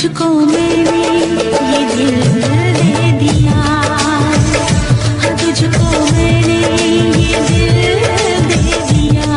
तुझको मैंने ये दिल दे दिया, तुझको मैंने ये दिल दे दिया।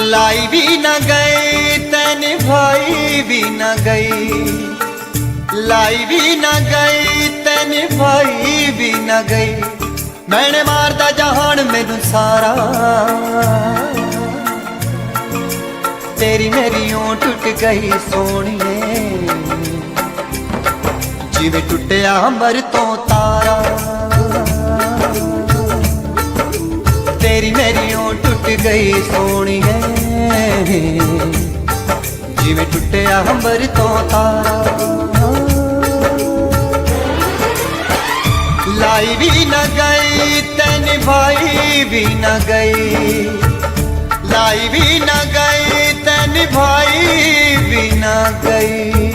लाई भी न गई तैन भाई भी न गई, लाई भी न गई तैन भाई भी न गई। मैंने मारदा जहान मैनू सारा, तेरी मेरी ओं टुट गई सोनिए, जिवें टुटिया अंबर तो तारा। तेरी मेरी ओं टुट गई सोनिए, जिवें टुटिया अंबर तो तारा। लाई भी न गई तैन भाई भी न गई, लाई भी न गई तैन भाई भी न गई।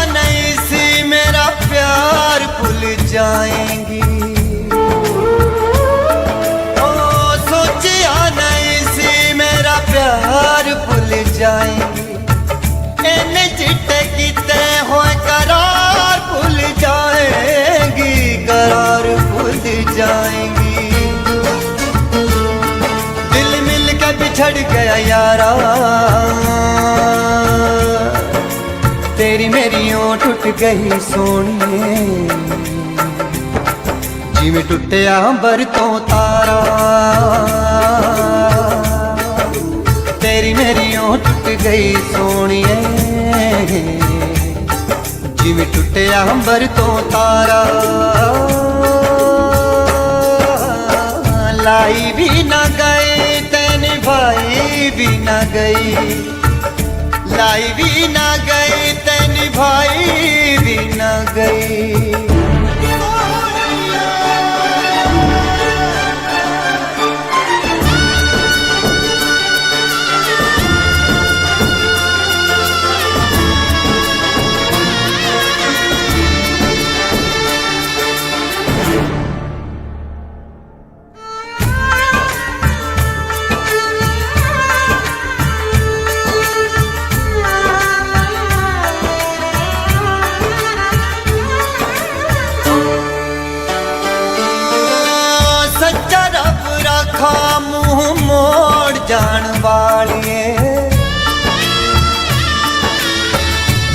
नहीं सी मेरा प्यार भूल जाएंगी, ओ सोचिया नहीं सी मेरा प्यार भूल जाएंगी, इन चिट्टे किते होए करार भूल जाएंगी, करार भूल जाएंगी। दिल मिल के बिछड़ गया यारा, तेरी मेरी ओं टूट गई सोनिए, जिवें टुटिया अंबर तो तारा, तेरी मेरी ओं टूट गई सोनिए, जिवें टुटिया अंबर तो तारा। लाई भी ना गई ते निभाई भी ना गई, लाई भी ना गई ते निभाई भी ना गई। मुँह मोड़ जान वालिए,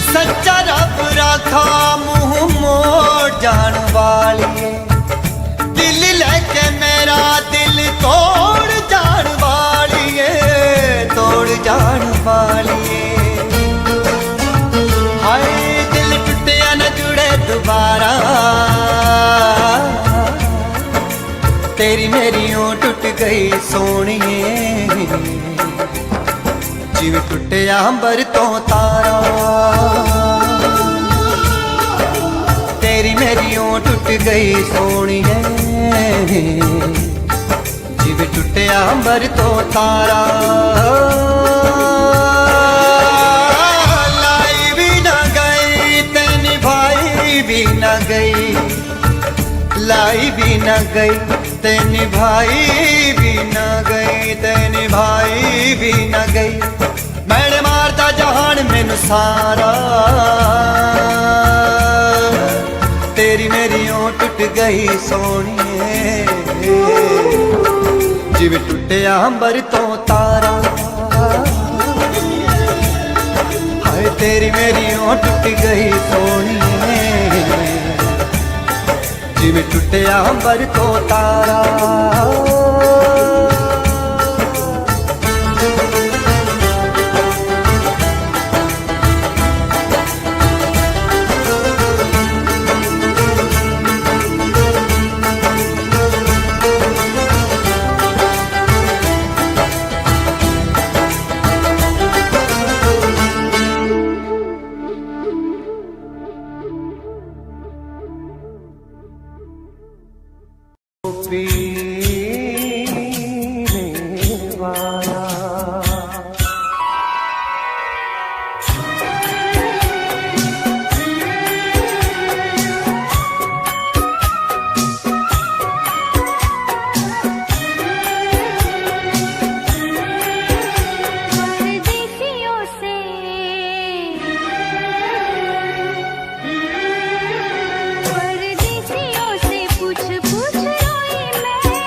सच्चा रब रखा मुँह मोड़ जान वालिए, दिल लेके मेरा दिल तोड़ जान वालिए, तोड़ जान वालिए। हाय दिल टूटिया न जुड़े दोबारा, तेरी मेरी ओं टूट गई सोनिए, जिवें टुटिया अंबर तो तारा, तेरी मेरी ओं टूट गई सोनिए, जिवें टुटिया अंबर तो तारा। लाई भी ना गई ते निभाई भी ना गई, लाई भी ना गई ते निभाई भी ना गई, ते निभाई भी ना गई। मैंने मारता जहान मैनू सारा, तेरी मेरी ओं टूट गई सोनिए, जिवें टुटिया अंबर तो तारा। हाय तेरी मेरी ओं टूट गई सोनिए, जिवें टुटिया अंबर तो तारा। परदेसियों से पूछ पूछ रोई मैं,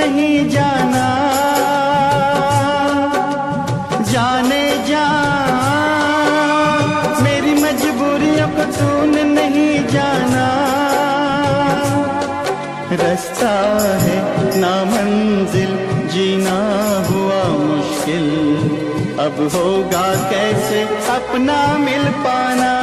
नहीं जाना, जाने जा मेरी मजबूरियों को तूने नहीं जाना। रास्ता है ना मंजिल, जीना हुआ मुश्किल, अब होगा कैसे अपना मिल पाना।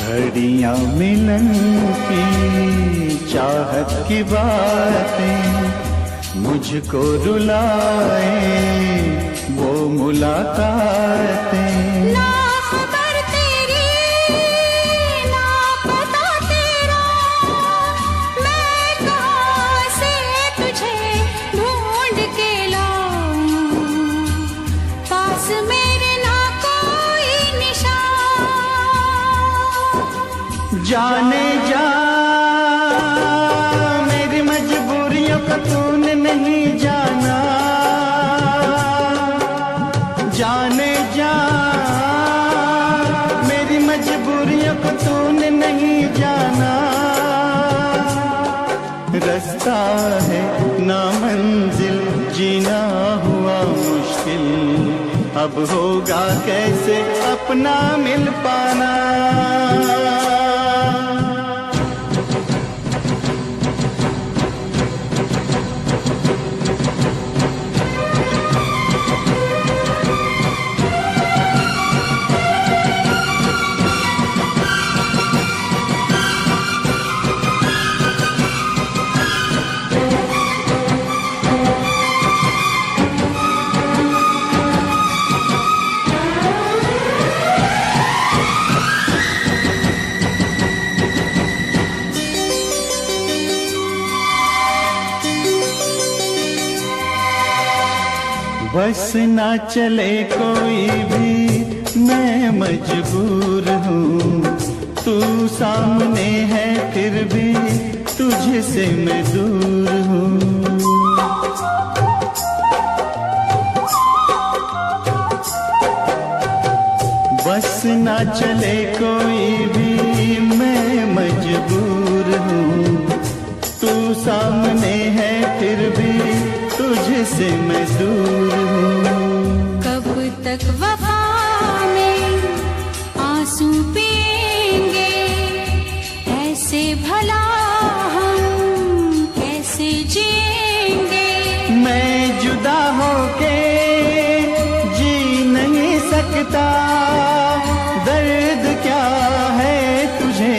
घड़ियां मिलन की चाहत की बातें मुझको रुलाए, वो मुलाकातें। ना खबर तेरी ना पता तेरा, मैं कहाँ से तुझे ढूंढ के लाऊं, पास मेरे ना कोई निशान। जाने जा मेरी मजबूरियों को तूने नहीं जाना, जाने जा मेरी मजबूरियों को तूने नहीं जाना। रास्ता है ना मंजिल, जीना हुआ मुश्किल, अब होगा कैसे अपना मिल पाना। बस ना चले कोई भी, मैं मजबूर हूँ, तू सामने है फिर भी तुझसे मैं दूर हूँ। बस ना चले कोई भी, मैं मजबूर हूँ, तू सामने है फिर भी तुझसे मैं दूर हूँ। कब तक वफा में आंसू पिएंगे, ऐसे भला हम कैसे जिएंगे। मैं जुदा होके जी नहीं सकता, दर्द क्या है तुझे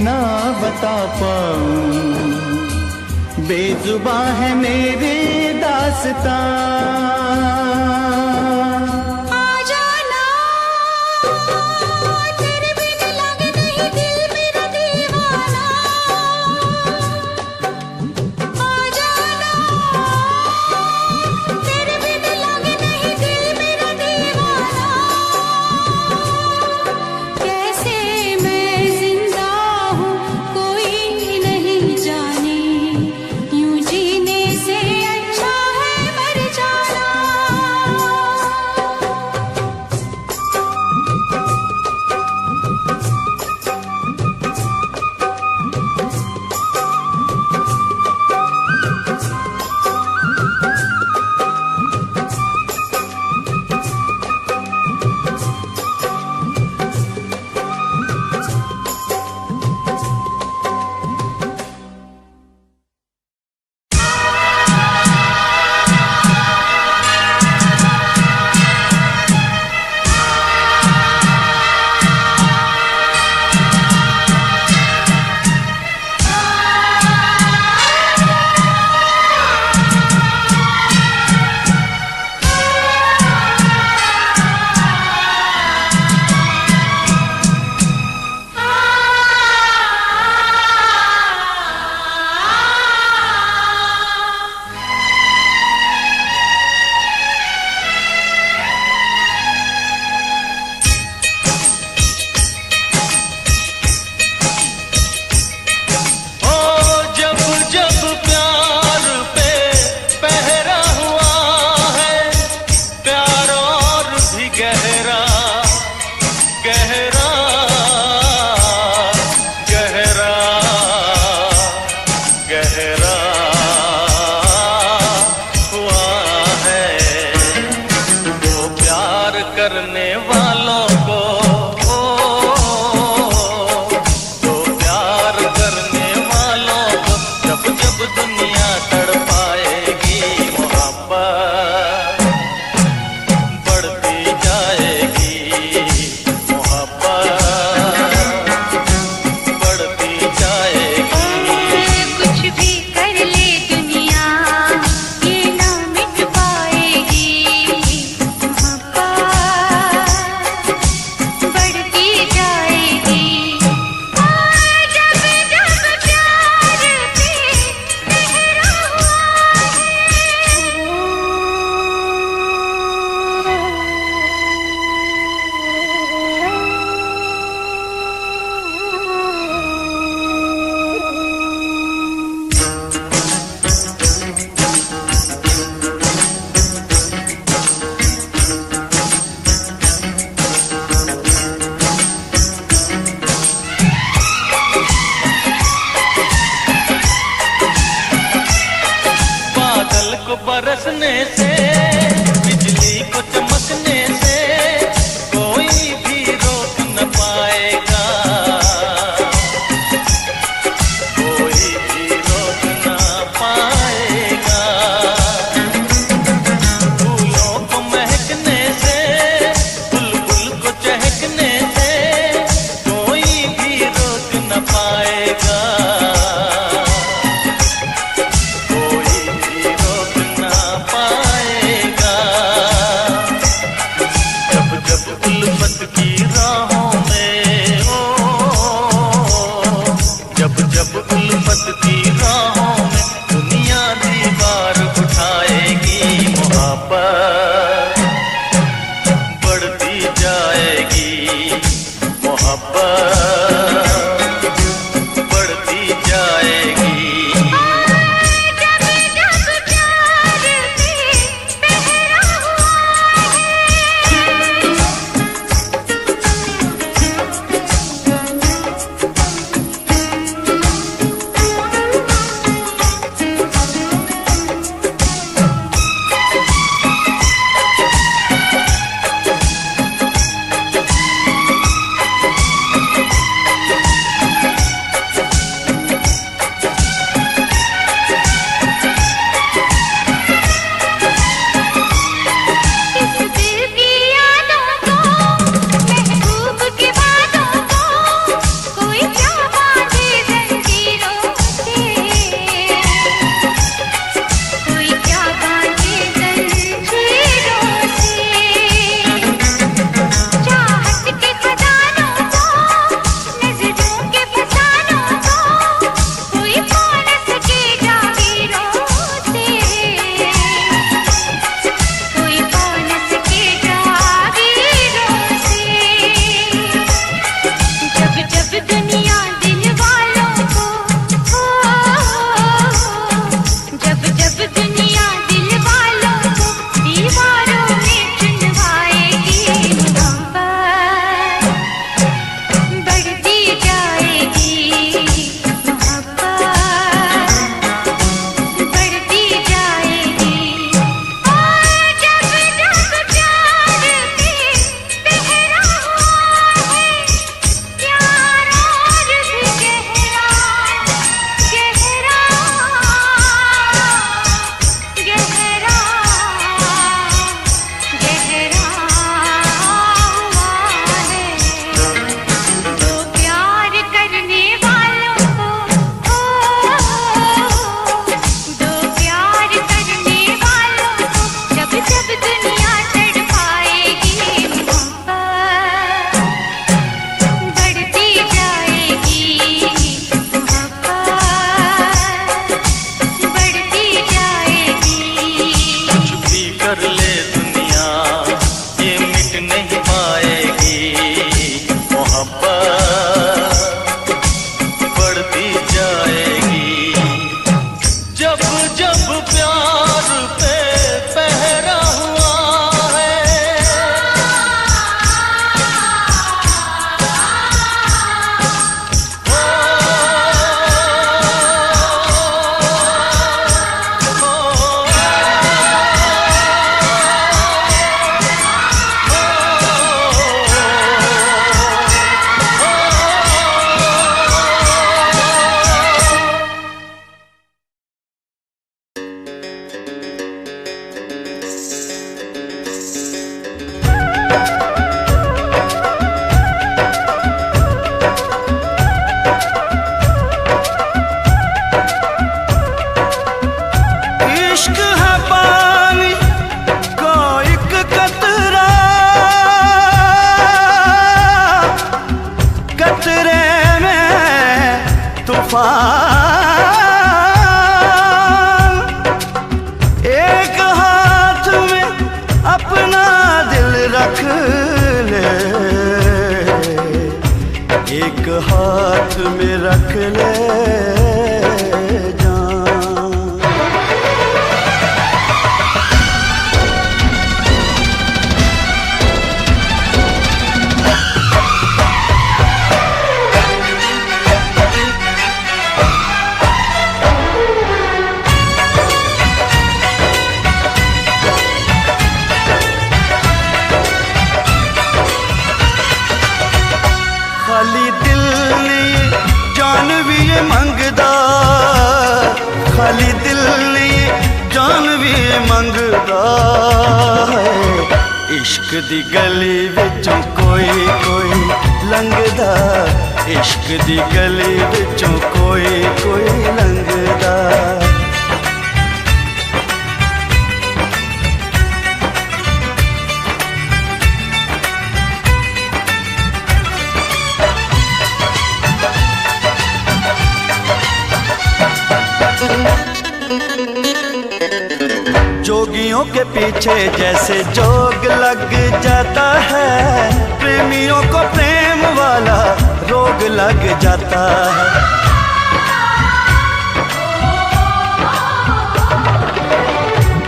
ना बता पाऊं, बेजुबां है मेरी दास्तां। यूं जीने से अच्छा है मर जाना। एक हाथ में अपना दिल रख ले, एक हाथ में रख ले खाली दिल नहीं जान भी ये मंगदा, खाली दिल नहीं जान भी ये मंगदा है। इश्क दी गली विचों कोई कोई लंघदा, इश्क दी गली विचों कोई कोई लंघदा। जोगियों के पीछे जैसे जोग लग जाता है, प्रेमियों को प्रेम वाला रोग लग जाता है।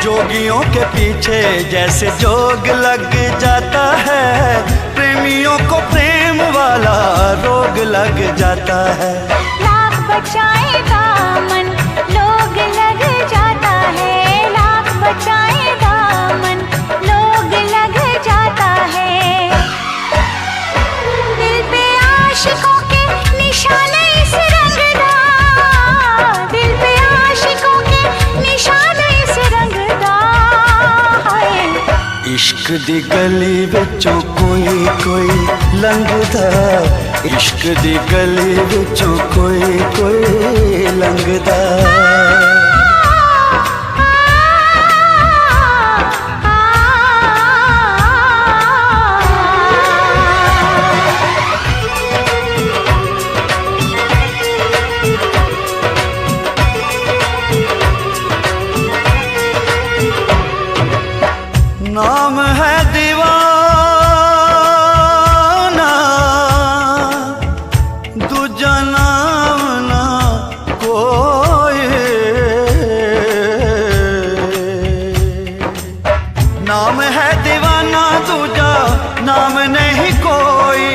जोगियों के पीछे जैसे जोग लग जाता है, प्रेमियों को प्रेम वाला रोग लग जाता है। लाख बचाए दामन लोग लग जाता है, लाख बचाए दामन लोग लग जाता है। दिल पे आशिकों के निशाने इस रंगदा, दिल पे आशिकों के निशाने इस रंगदा है। इश्क दी गली विचों कोई कोई लंघदा, इश्क दी गली विचों कोई कोई लंघदा। नाम है दीवाना, दूजा नाम ना कोई। नाम है दीवाना, दूजा नाम नहीं कोई,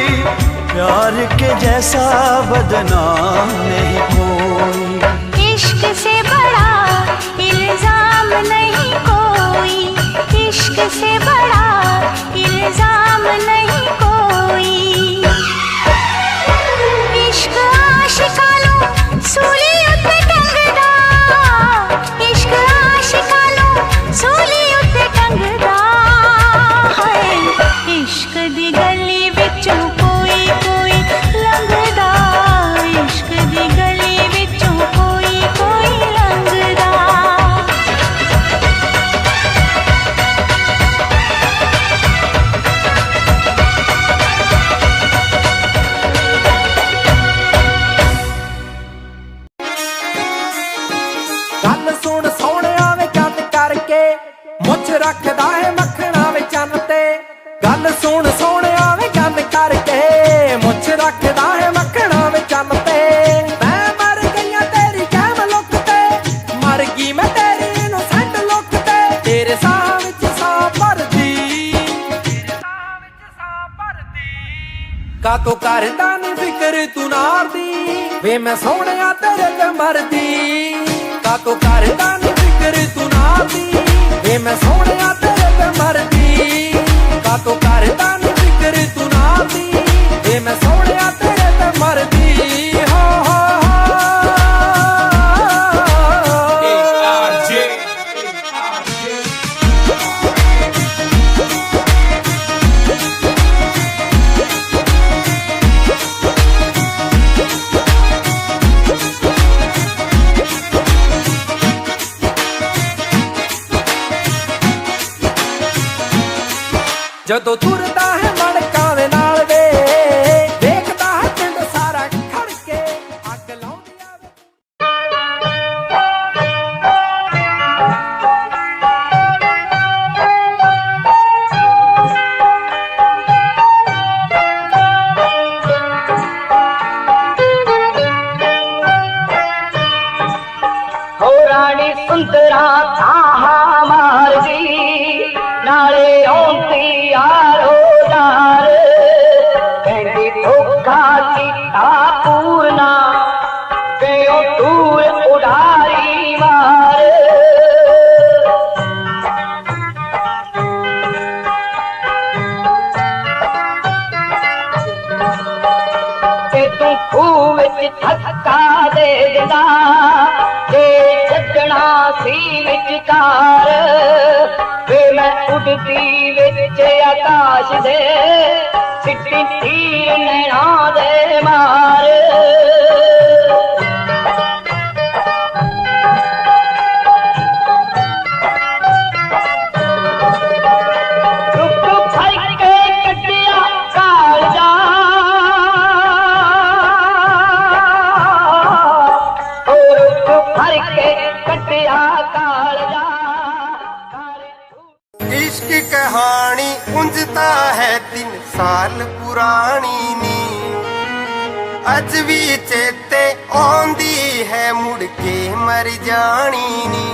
प्यार के जैसा बदनाम नहीं कोई। इश्क से बड़ा इल्जाम नहीं कोई, इश्क से बड़ा इल्जाम नहीं कोई। इश्क आशिकानू सूली उत्ते टंगदा, इश्क आशिकानू सूली उत्ते टंगदा है। इश्क दी गली विचों कोई कोई लंघदा, इश्क दी गली विचों कोई कोई लंघदा। गल सुन सोहणिया वे चंद करके मुछ रखदा है मखना वे चंद ते। गल सुन सोहणिया वे चंद करके मुछ रखदा है मखना वे चंद ते। मैं मर गईया तेरी कैम लुक ते, मर गई मैं तेरी इनोसेंट लुक ते। तेरे साह विच साह भरदी, का तो करदा नी फिक्र तू नार दी, वे मैं सोहणिया तेरे ते मरदी। का तो करदा नी फिक्र तू नार दी, वे मैं सोहणिया तेरे ते मरदी। का तो करदा नी फिक्र तू नार दी, वे मैं सोहणिया तेरे ते मरदी। हो हो ਜਦੋਂ ਤੁਰਦਾ ਹੈ ਮਣਕਾਂ ਦੇ ਨਾਲ ਵੇ, ਦੇਖਦਾ ਹੈ ਪਿੰਡ ਸਾਰਾ ਖੜ ਕੇ ਅੱਗ ਲਾਉਂਦੀ ਆਵੇ। हो रानी सुंदरा ताहा मारदी, नाले औंती यारो दार। कहंदी धोखा कीता पूरना, गयो दूर उडारी मार। ते तू खूह विच धक्का दे दिंदा, जे छड्डना सी विचकार। वे मैं उड़ती विच आकाश दे, सिटी तीर नैना दे मार। रुक फड़ के कटिया कालजा, रुक फड़ के कटिया कालजा। इश्क कहानी उंजता है 3 साल पुरानी नी, ਅੱਜ ਵੀ ਚੇਤੇ ਆਉਂਦੀ ਹੈ ਮੁੜ ਕੇ ਮਰ ਜਾਣੀ ਨੀ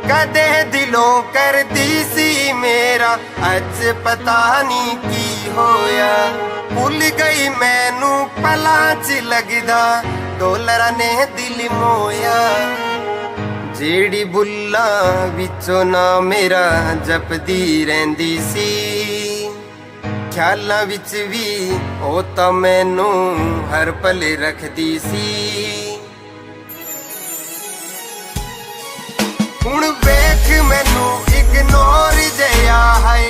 ਕਦੇ ਦਿਲੋਂ ਕਰਦੀ ਸੀ ਮੇਰਾ ਅੱਜ ਪਤਾ ਨਹੀਂ ਕੀ ਹੋਇਆ ਭੁੱਲ ਗਈ ਮੈਨੂੰ ਪਲਾਂ 'ਚ ਲੱਗਦਾ ਡੋਲਰਾਂ ਨੇ ਦਿਲ ਮੋਇਆ ਜਿਹੜੀ ਬੁੱਲਾਂ ਵਿੱਚੋਂ ਨਾ ਮੇਰਾ ਜਪਦੀ ਰਹਿੰਦੀ ਸੀ ਖਿਆਲਾਂ ਵਿੱਚ ਵੀ ਉਹ ਤਾਂ ਮੈਨੂੰ ਹਰ ਪਲ ਰੱਖਦੀ ਸੀ ਹੁਣ ਵੇਖ ਮੈਨੂੰ ਇਗਨੋਰ ਜਿਹਾ ਹੈ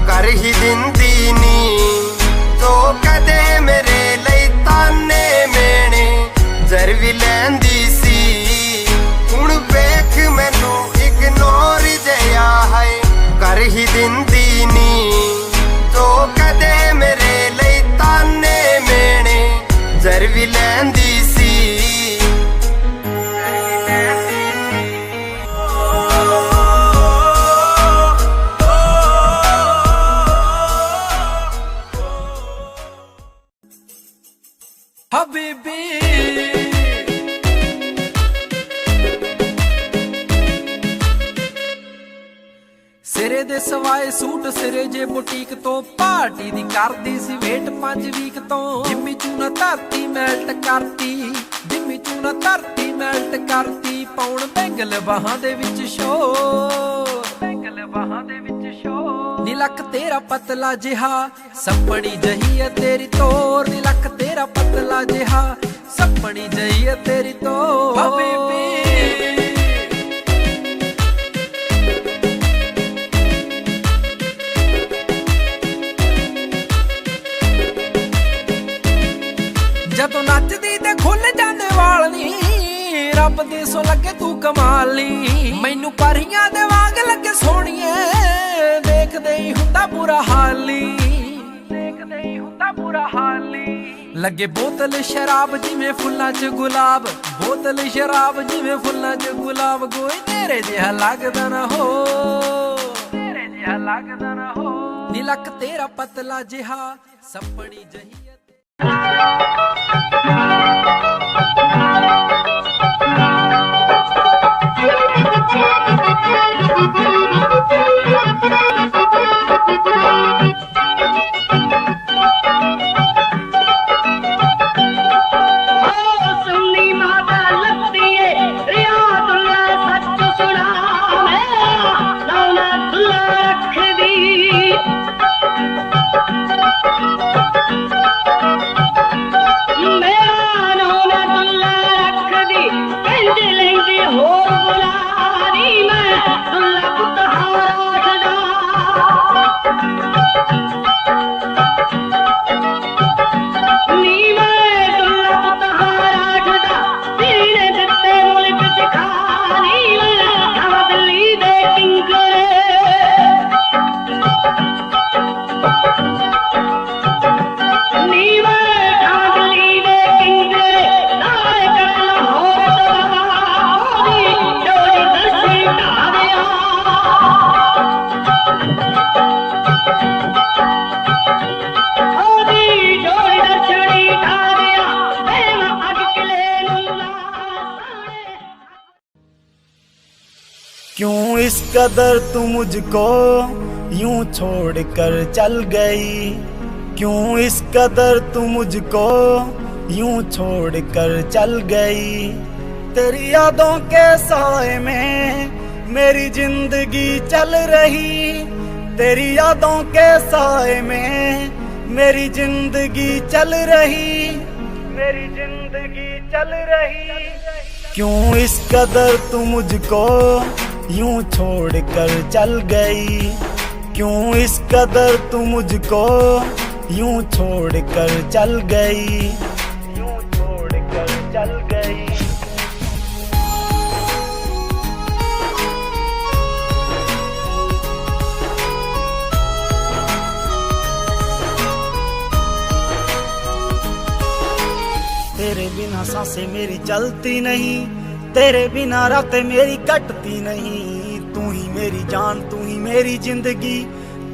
ਕਰ ਹੀ ਦਿੰਦੀ ਨੀ ਜੋ ਕਦੇ ਮੇਰੇ ਲਈ ਤਾਨੇ ਮੇਣੇ ਜ਼ਰ ਵੀ ਲੈਂਦੀ ਸੀ ਹੁਣ ਵੇਖ ਮੈਨੂੰ ਇਗਨੋਰ ਜਿਹਾ ਹੈ ਕਰ ਹੀ ਦਿੰਦੀ ਨੀ ਜੋ ਕਦੇ ਮੇਰੇ ਲਈ ਤਾਨੇ ਮੇਣੇ ਜ਼ਰ ਵੀ ਲੈਂਦੀ ਸੀ ਹਬੀਬੀ ਸਿਰੇ ਦੇ ਸਵਾਏ ਸੂਟ ਸਿਰੇ ਜੇ ਬੁਟੀਕ ਤੋਂ ਪਾਰਟੀ ਦੀ ਕਰਦੀ ਸੀ ਵੇਟ 5 ਵੀਕ ਤੋਂ ਜਿੰਮੀ ਚੂਨਾ ਧਰਤੀ ਮੈਲਟ ਕਰਤੀ ਜਿੰਮੀ ਚੂਨਾ ਧਰਤੀ ਮੈਲਟ ਕਰਤੀ ਪੌਣ ਬੈਂਗਲ ਬਾਹਾਂ ਦੇ ਵਿੱਚ ਸ਼ੋ ਬੈਂਗਲ ਬਾਹਾਂ ਦੇ ਵਿੱਚ ਸ਼ੋ ਨੀ ਲੱਕ ਤੇਰਾ ਪਤਲਾ ਜਿਹਾ ਸੱਪਣੀ ਜਹੀ ਹੈ ਤੇਰੀ ਤੋਰ ਨੀ ਲੱਕ ਤੇਰਾ ਪਤਲਾ ਜਿਹਾ ਸੱਪਣੀ ਜਹੀ ਹੈ ਤੇਰੀ ਤੋਰ ਹਬੀਬੀ ਜਦੋਂ ਨੱਚਦੀ ਤੇ ਖੁੱਲ ਜਾਂਦੇ ਵਾਲ ਨੀ ਰੱਬ ਦੇ ਸੋ ਲੱਗੇ ਤੂੰ ਕਮਾਲ ਨੀ ਮੈਨੂੰ ਪਰੀਆਂ ਦੇ ਵਾਂਗ ਲੱਗੇ ਸੋਹਣੀਏ ਦੇਖਦੇ ਹੀ ਹੁੰਦਾ ਬੁਰਾ ਹਾਲ ਨੀ ਦੇਖਦੇ ਹੀ ਹੁੰਦਾ ਬੁਰਾ ਹਾਲ ਨੀ ਲੱਗੇ ਬੋਤਲ ਸ਼ਰਾਬ ਜਿਵੇਂ ਫੁੱਲਾਂ 'ਚ ਗੁਲਾਬ ਬੋਤਲ ਸ਼ਰਾਬ ਜਿਵੇਂ ਫੁੱਲਾਂ 'ਚ ਗੁਲਾਬ ਕੋਈ ਤੇਰੇ ਜਿਹਾ ਲੱਗਦਾ ਨਾ ਹੋ ਤੇਰੇ ਜਿਹਾ ਲੱਗਦਾ ਨਾ ਹੋ ਨੀ ਲੱਕ ਤੇਰਾ ਪਤਲਾ ਜਿਹਾ ਸੱਪਣੀ ਜਹੀ ਸੁਣੀ ਮਾਤਾ ਲੱਭਦੀ ਏ ਰਿਆਦੁੱਲਾ ਸੱਚ ਸੁਣਾ ਮੈਂ ਲਾਉਣਾ ਦੁੱਲਾ ਰੱਖਦੀ ਮੇਰਾ ਲਾਉਣਾ ਦੁੱਲਾ ਰੱਖਦੀ ਪਿੰਡ ਲੈਂਦੀ ਹੋਰ ਬੁਲਾਰੀ ਮੈਂ ਦੁੱਲਾ ਪੁੱਤ ਹਾਰਾ ਨੀ ਮੈਂ ਦੁੱਲਾ ਪੁੱਤ ਹਾਰਾ ਤੇਰੇ ਦਿੱਤੇ ਮੁਲਕ ਚ ਖਾਣੀ ਮੈਂ ਖਾਵਾਂ ਦਿੱਲੀ ਦੇ ਕਿੰਗਰੇ ਨੀ ਮੈਂ ਖਾਵਾਂ ਦਿੱਲੀ ਦੇ ਕਿੰਗਰੇ ਨਾਲੇ ਕਰ ਲਾਹੌਰ ਦੀ ਜੋੜੀ ਦਰਸ਼ੀ ਢਾਰਿਆ ਉਹਦੀ ਜੋੜੀ ਦਰਸ਼ੀ ਢਾਰਿਆ ਮੈਂ ਅੱਗ ਕਿਲੇ ਨੂੰ ਲਾ क्यों इस कदर तू मुझको यूं छोड़ कर चल गई क्यों इस कदर तू मुझको यूं छोड़ कर चल गई तेरी यादों के साए में मेरी जिंदगी चल रही तेरी यादों के साए में मेरी जिंदगी चल रही मेरी जिंदगी चल रही क्यों इस कदर तू मुझको यूं छोड़ कर चल गई क्यों इस कदर तू मुझको यूं छोड़ कर चल गई यूं छोड़ कर चल गई तेरे बिना सांसें मेरी चलती नहीं तेरे बिना रातें मेरी कटती नहीं तू ही मेरी जान तू ही मेरी जिंदगी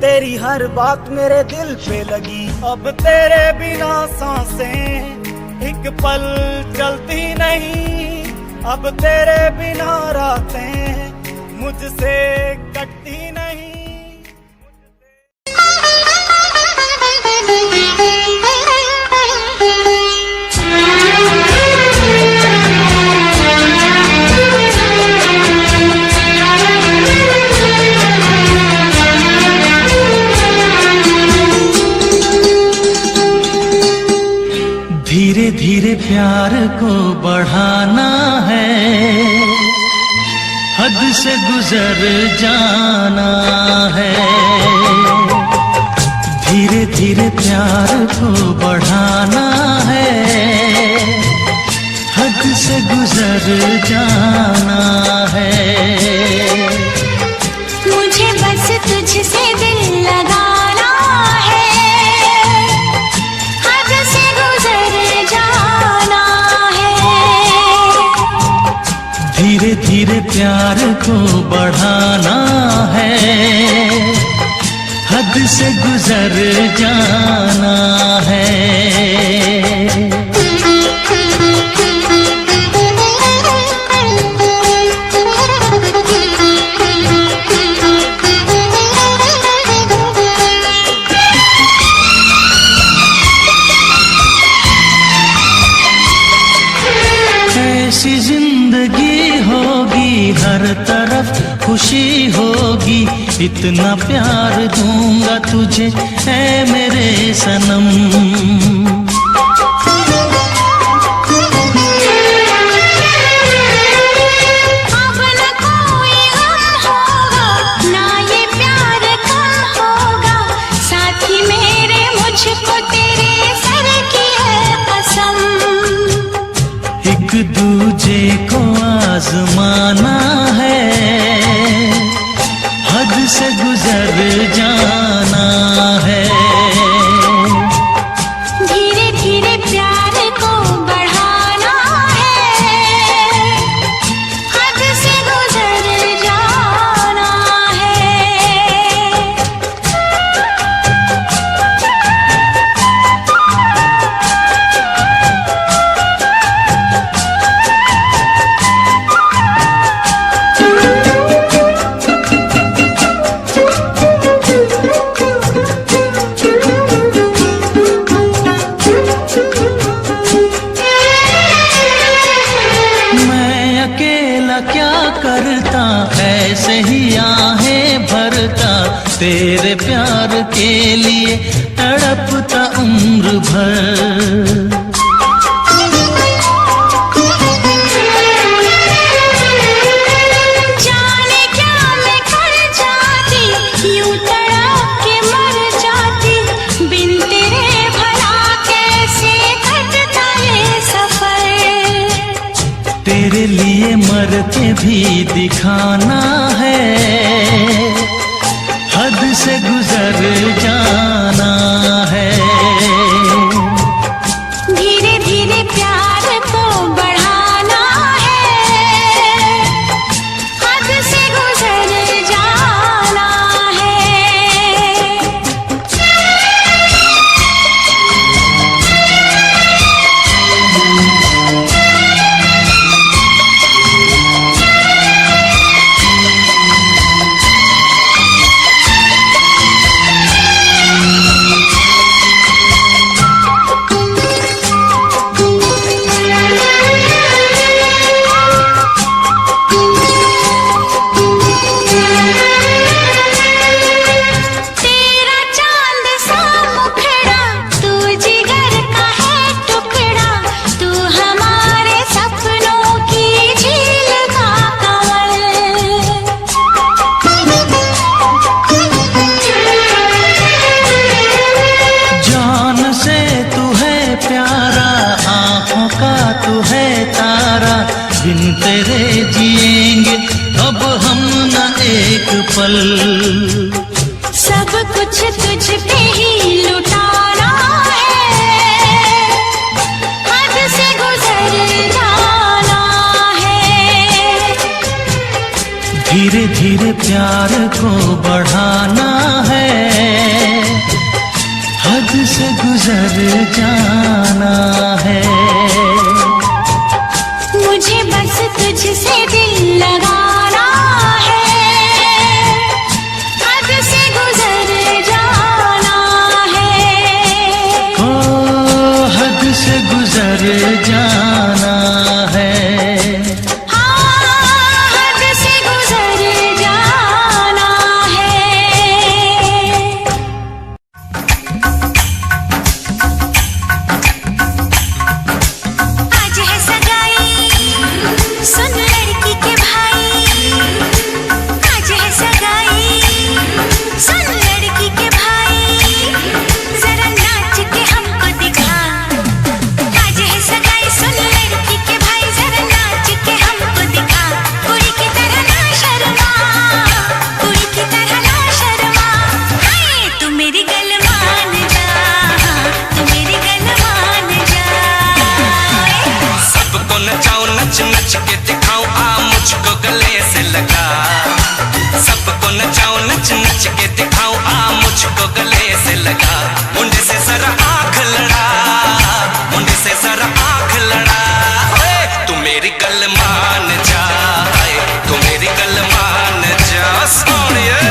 तेरी हर बात मेरे दिल पे लगी अब तेरे बिना सांसें पल चलती नहीं, अब तेरे बिना रातें मुझसे कटती नहीं। धीरे धीरे प्यार को बढ़ाना है, हद से गुजर जाना है। धीरे धीरे प्यार को बढ़ाना है, हद से गुजर जाना है। मुझे बस तुझसे दिल लगाना है, हद से गुजर जाना है। धीरे धीरे प्यार को बढ़ाना है, हद से गुजर जाना है। ऐसी जिंदगी होगी, हर तरफ खुशी होगी, इतना प्यार दूंगा तुझे ऐ मेरे सनम। अब न कोई गम होगा, ना ये प्यार कम होगा, साथी मेरे मुझको तेरे सर की है कसम। एक दूजे को आजमाना है, हद से गुजर जाना है। धीरे धीरे प्यार को बढ़ाना है, हद से गुजर जाना है। मैं अकेला क्या करता, ऐसे ही आहें भरता, तेरे प्यार के लिए तड़पता उम्र भर। जाने क्या मैं कर जाती, यूं तड़प के मर जाती, बिन तेरे भला कैसे कटता ये सफर। तेरे लिए मर के भी दिखाना है, हद से गुजर जाना है। धीरे धीरे प्यार को बढ़ाना है, हद से गुजर जाना है। तेरा चांद सा मुखड़ा, तू जिगर का है टुकड़ा, तू हमारे सपनों की झील का जान से तू है प्यारा, आँखों का तू है तारा, बिन तेरे जिएंगे अब हम न एक पल। सब कुछ तुझ पे ही लुटाना है, हद से गुजर जाना है। धीरे धीरे प्यार को बढ़ाना है, हद से गुजर जाना है। गुजर जाना है। हद से गुजर जाना है। आज है सगाई सुन लड़की के भाई, आज है सगाई सुन लड़की के भाई, जरा नाच के हमको दिखा। आज है सगाई सुन लड़की के भाई, जरा नाच के हमको दिखा। कुड़ी की तरह ना शर्मा, कुड़ी की तरह ना शर्मा। हाय तू मेरी गल मान जा, तू मेरी गल मान जा। सबको नचाऊं नच नच के दिखाऊं, आ मुझको गले से लगा। सबको नचाऊं नच नच के दिखाऊं, आ मुझको गले से लगा। मुंडे से जरा आंख लड़ा, मुंडे से जरा आंख लड़ा। ओए तू मेरी गल मान जा, तू मेरी गल मान जा सोनिए।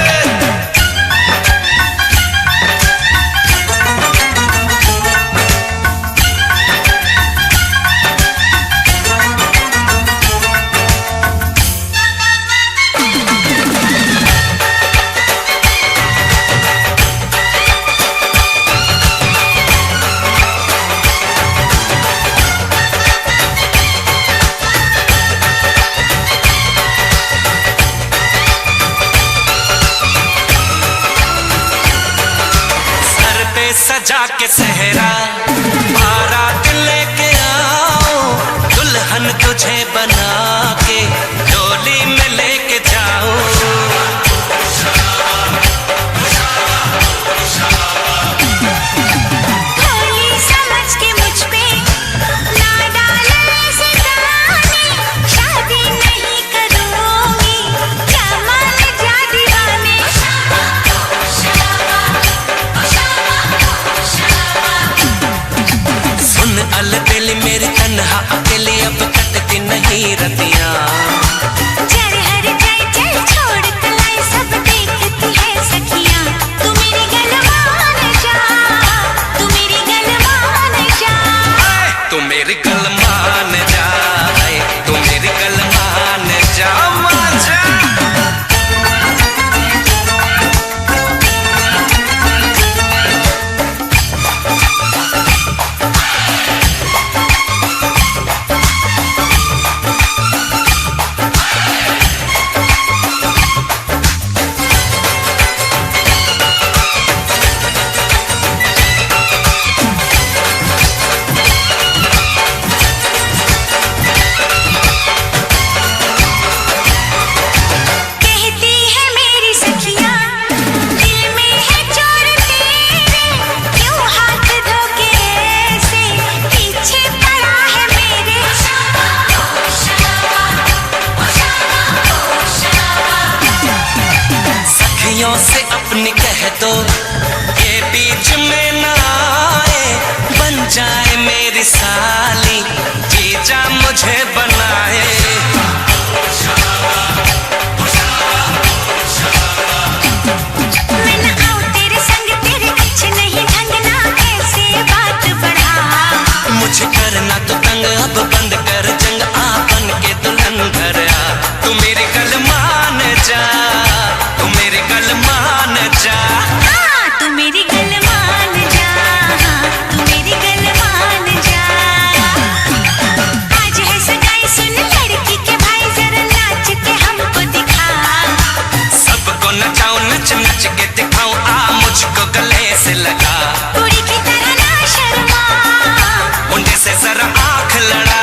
सर पे सजा के सहरा बारात लेके आओ, दुल्हन तुझे बना के डोली में लेके जाओ। भोली समझ के मुझ पे ना डाले ऐसे ताने, शादी नहीं करूंगी क्या मान जा दीवाने। सुन अलबेली मेरी तन्हा अकेली, अब कटती नहीं रतियां। जर हर जाए चल छोड़ कलाई, सब देखती है सखियां। तू मेरी गल मान जा, तू मेरी गल मान जा। तू मेरी गल मान जा, तू मेरी गल मान जा, मान जा। कहती है मेरी सखियां दिल में है चोर तेरे, क्यों हाथ धोके ऐसे पीछे पड़ा है मेरे। सखियों से अपनी कह दो ये बीच में ना आए, बन जाए मेरी साली जीजा मुझे बनाए। मैं न आऊं तेरे संग, तेरे अच्छे नहीं ढंग, ना ऐसे बात बढ़ा। मुझे करना तो तंग, अब बंद कर जंग, आपन के दुल्हन घर आ। तू मेरी गल मान जा, तू मेरी गल मान जा। तू मेरी गल मान जा, तू मेरी गल मान जा। आज है सगाई सुन लड़की के भाई, जरा नाच के हमको दिखा। सबको नचाऊं नच नच के दिखाऊं, आ मुझको गले से लगा। कुड़ी की तरह ना शर्मा, मुंडे से जरा आंख लड़ा।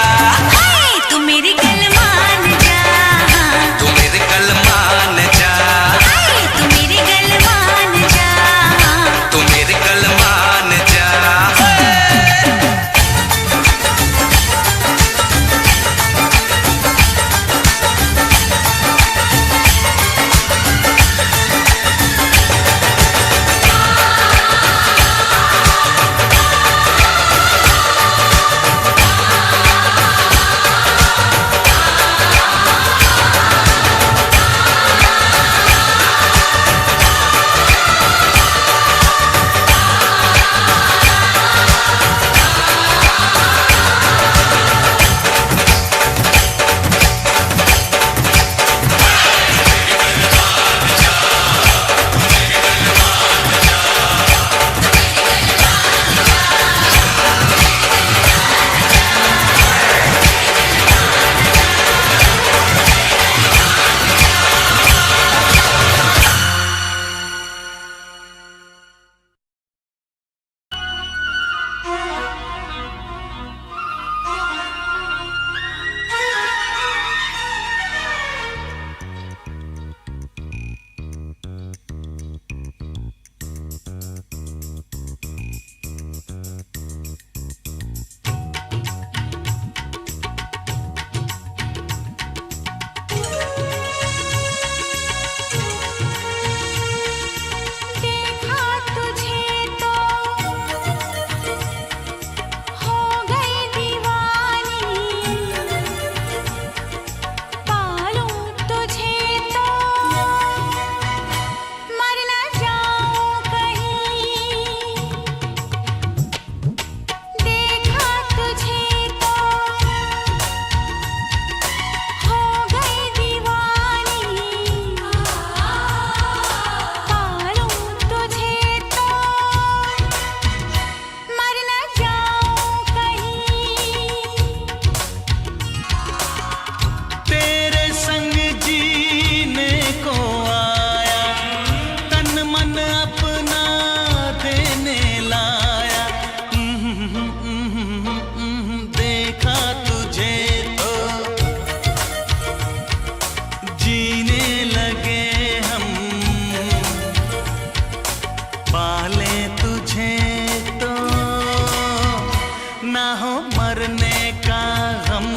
ना हो मरने का गम।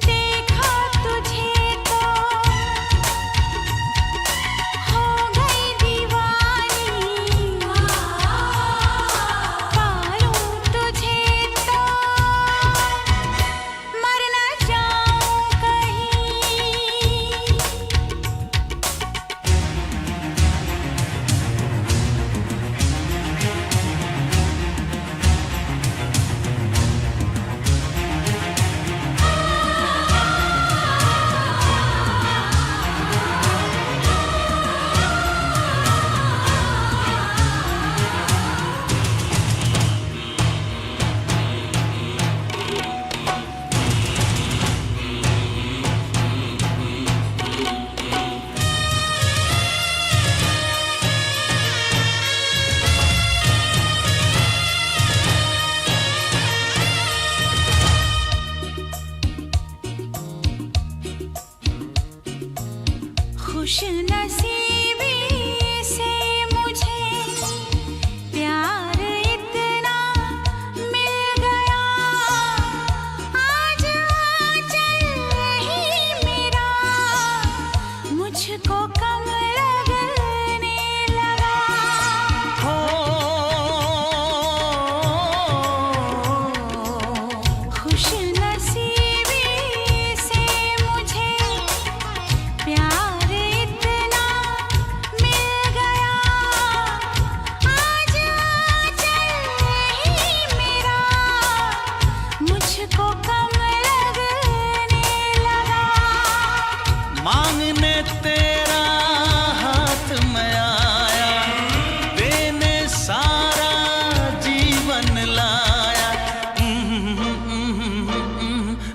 देखा तुझे तो हो गई दीवानी, पालूं तुझे तो मर न जाऊं कहीं। खुश नसीबी से मुझे प्यार इतना मिल गया, आज आंचल ही मेरा मुझको कम लगने लगा। हो खुश नसीबी से मुझे प्यार इतना मिल गया, आज आंचल ही मेरा मुझको कम लगने लगा। मांगने तेरा हाथ में आया, देने सारा जीवन लाया।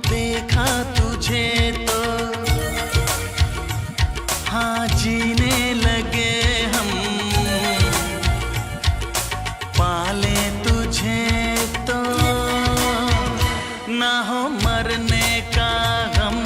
देखा तुझे तो हाँ जीने लगे हम, पाले तुझे तो ना हो मरने का गम।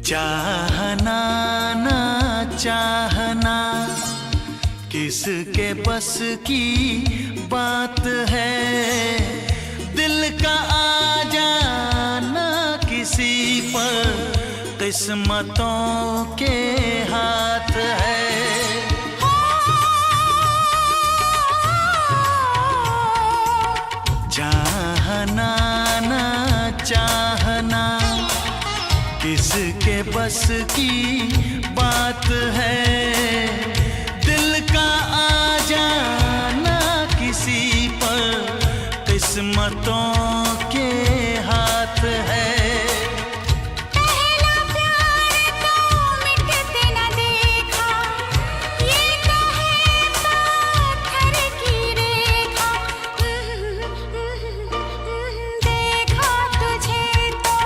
चाहना ना चाहना किसके बस की बात है, दिल का आ जाना किसी पर किस्मतों के हाथ है। चाहना ना चाहना किसके बस की बात है, दिल का आ जाना किसी पर किस्मतों के हाथ है। पहला प्यार तो मिटते न देखा, ये तो है पत्थर की रेखा। देखा तुझे तो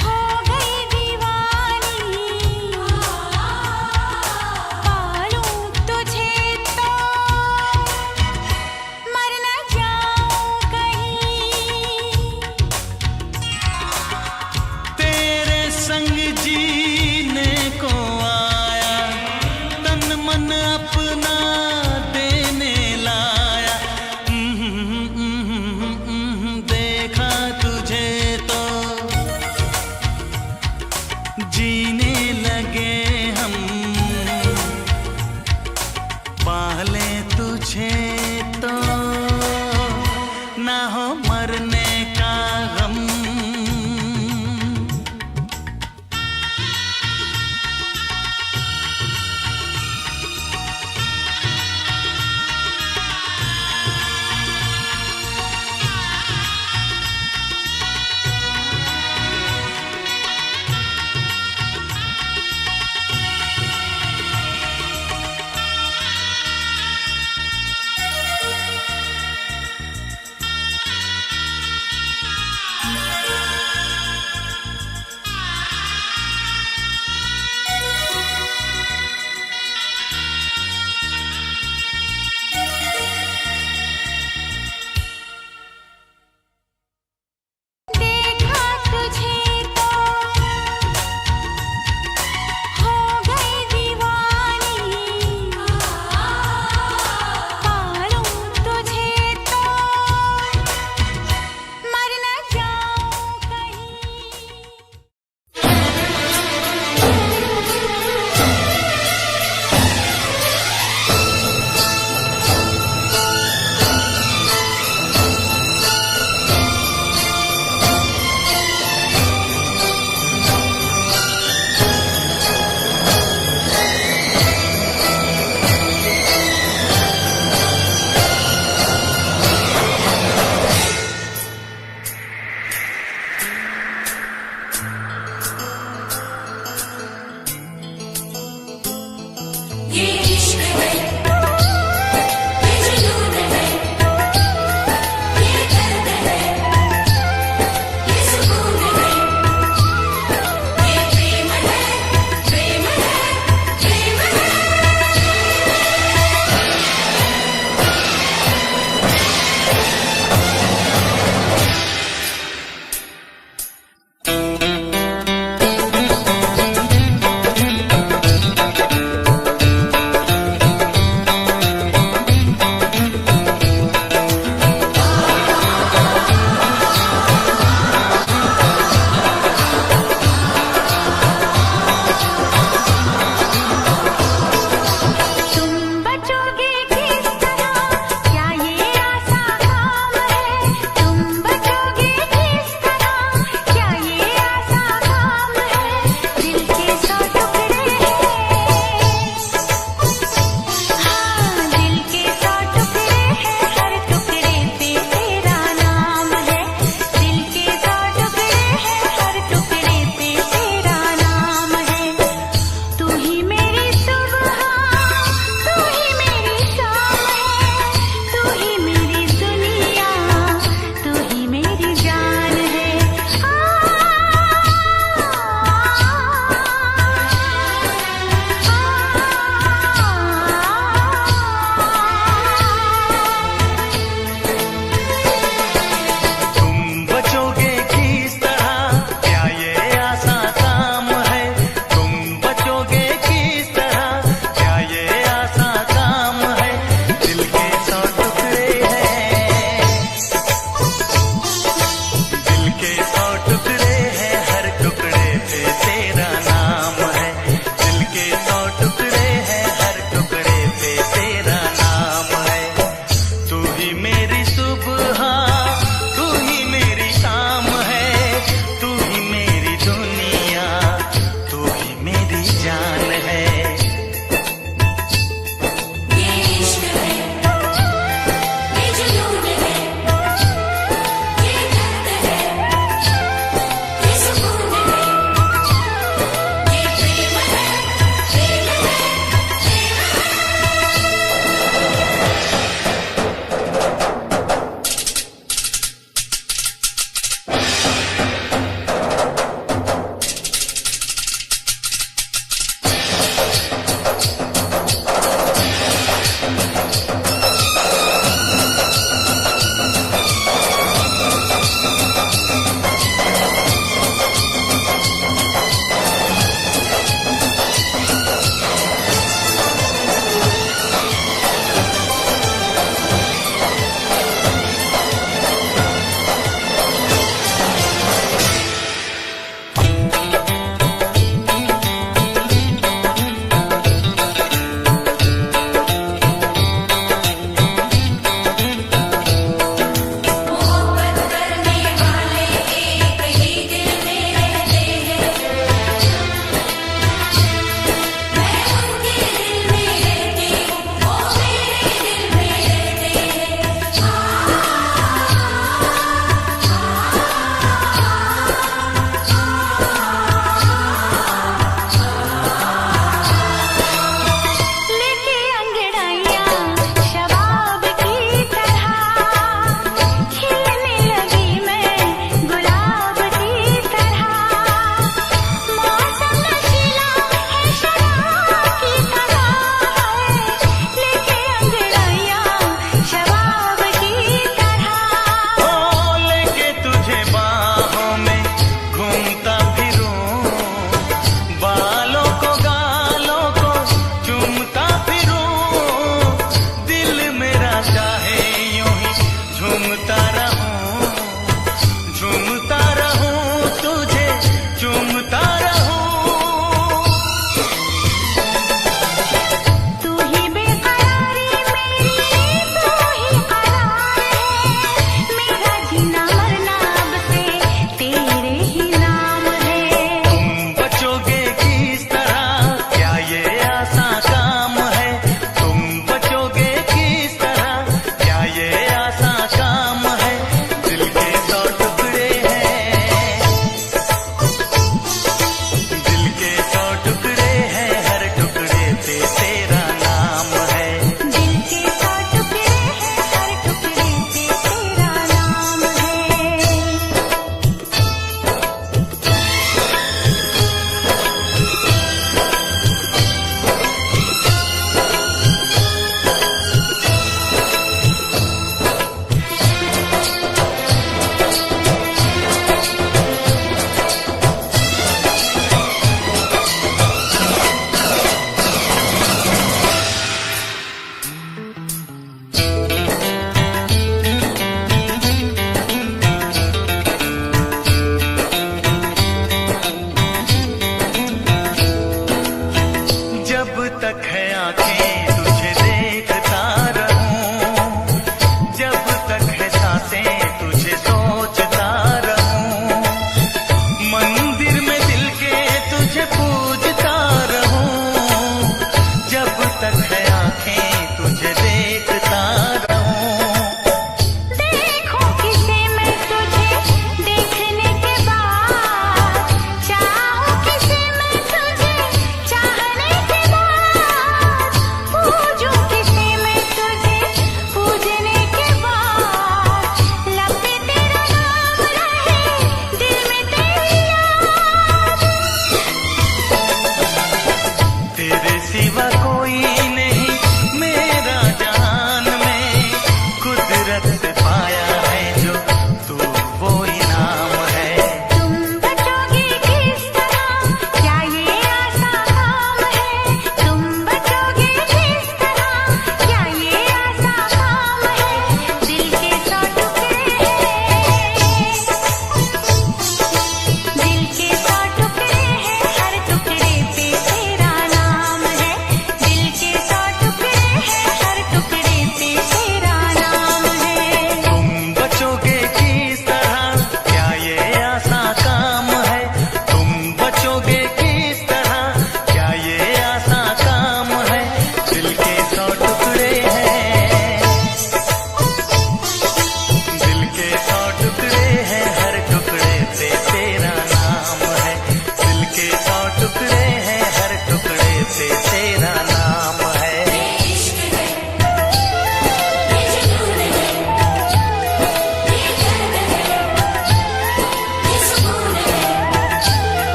हो गई दीवानी, पालूं तुझे तो मर न जाऊं कहीं।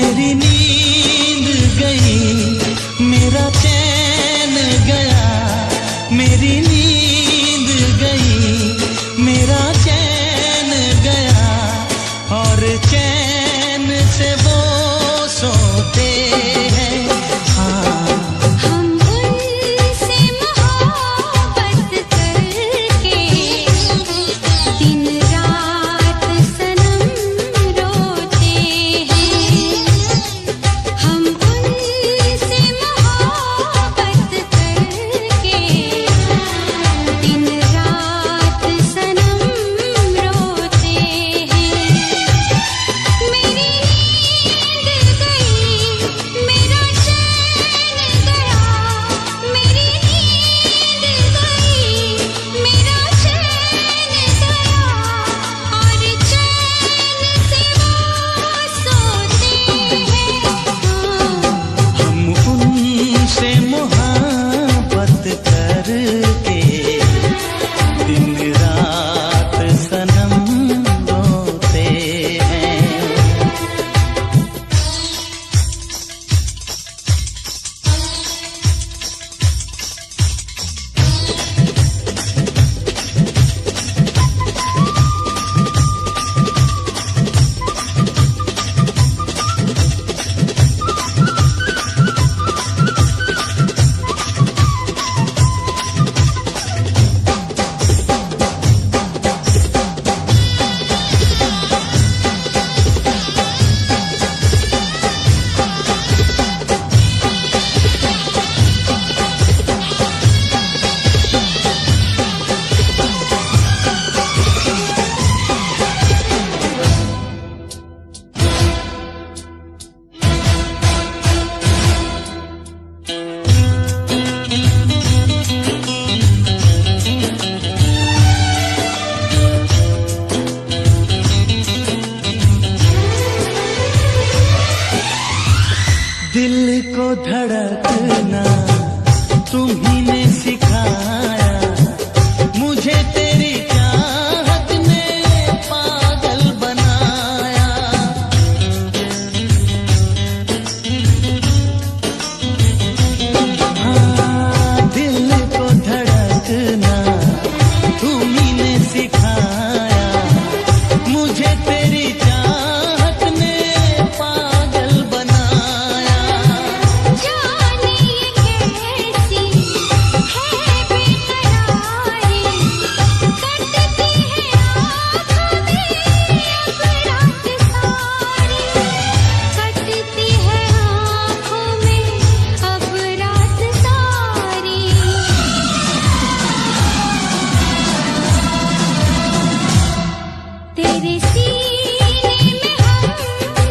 मेरी नींद गई, मेरा चैन गया, मेरी नींद गई, मेरा चैन गया, और चैन से वो सोते हैं। हाँ, हम उनसे मोहब्बत करके दिन रात सनम रोते हैं। हम उनसे मोहब्बत करके दिन रात सनम रोते हैं। मेरी नींद गई, मेरा चैन गया, मेरी नींद गई, मेरा चैन गया, और चैन से वो सोते हैं। हम उनसे मोहब्बत करके दिन रात सनम रोते हैं। दिल को धड़कना तुम्ही ने सिखाया, मुझे तेरी चाहत ने पागल बनाया। हाँ, दिल को धड़कना तुम्ही ने सिखाया, मुझे तेरी चाहत ने पागल बनाया। जाने ये कैसी है बेकरारी, कटती है आँखों में अब रात सारी, कटती है आँखों में अब रात सारी। तेरे सीने में हम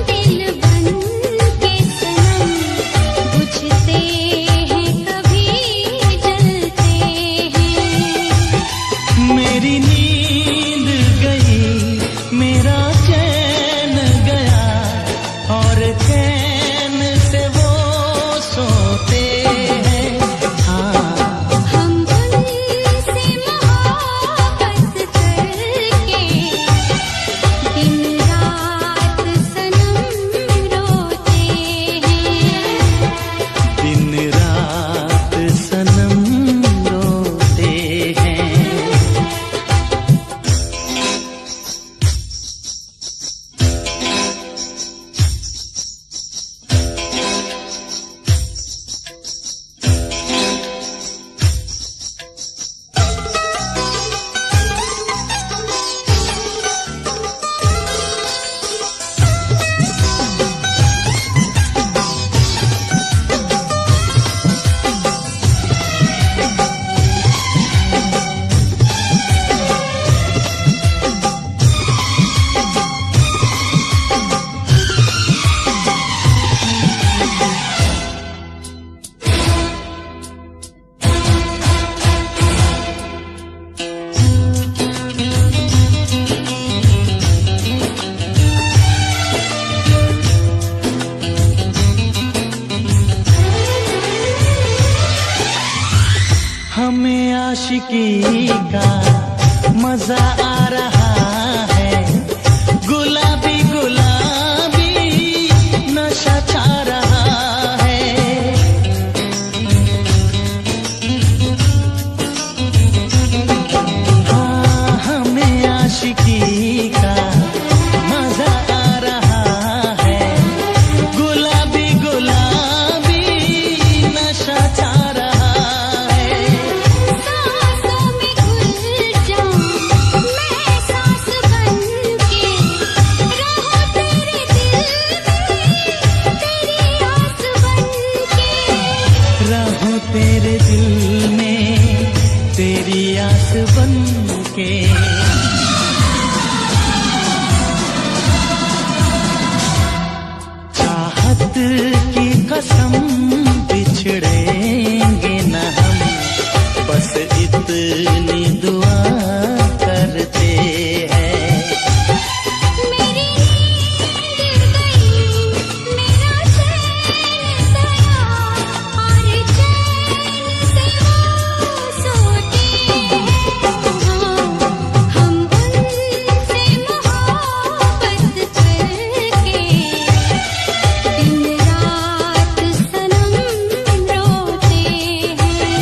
दिल बन के सनम, बुझते हैं कभी जलते हैं। मेरी नींद गई, मेरा चैन गया, और चैन से वो सोते हैं। हाँ, हम उनसे मोहब्बत करके दिन रात सनम रोते हैं। दिन रात सनम रोते हैं। हमें आशिकी का मजा आ रहा है, गुलाबी गुलाबी नशा की कसम बिछड़ेंगे न हम, बस इतनी दुआ करते हैं। मेरी नींद गई, मेरा चैन गया, और चैन से वो सोते हैं। हम उनसे मोहब्बत करके दिन रात सनम रोते हैं।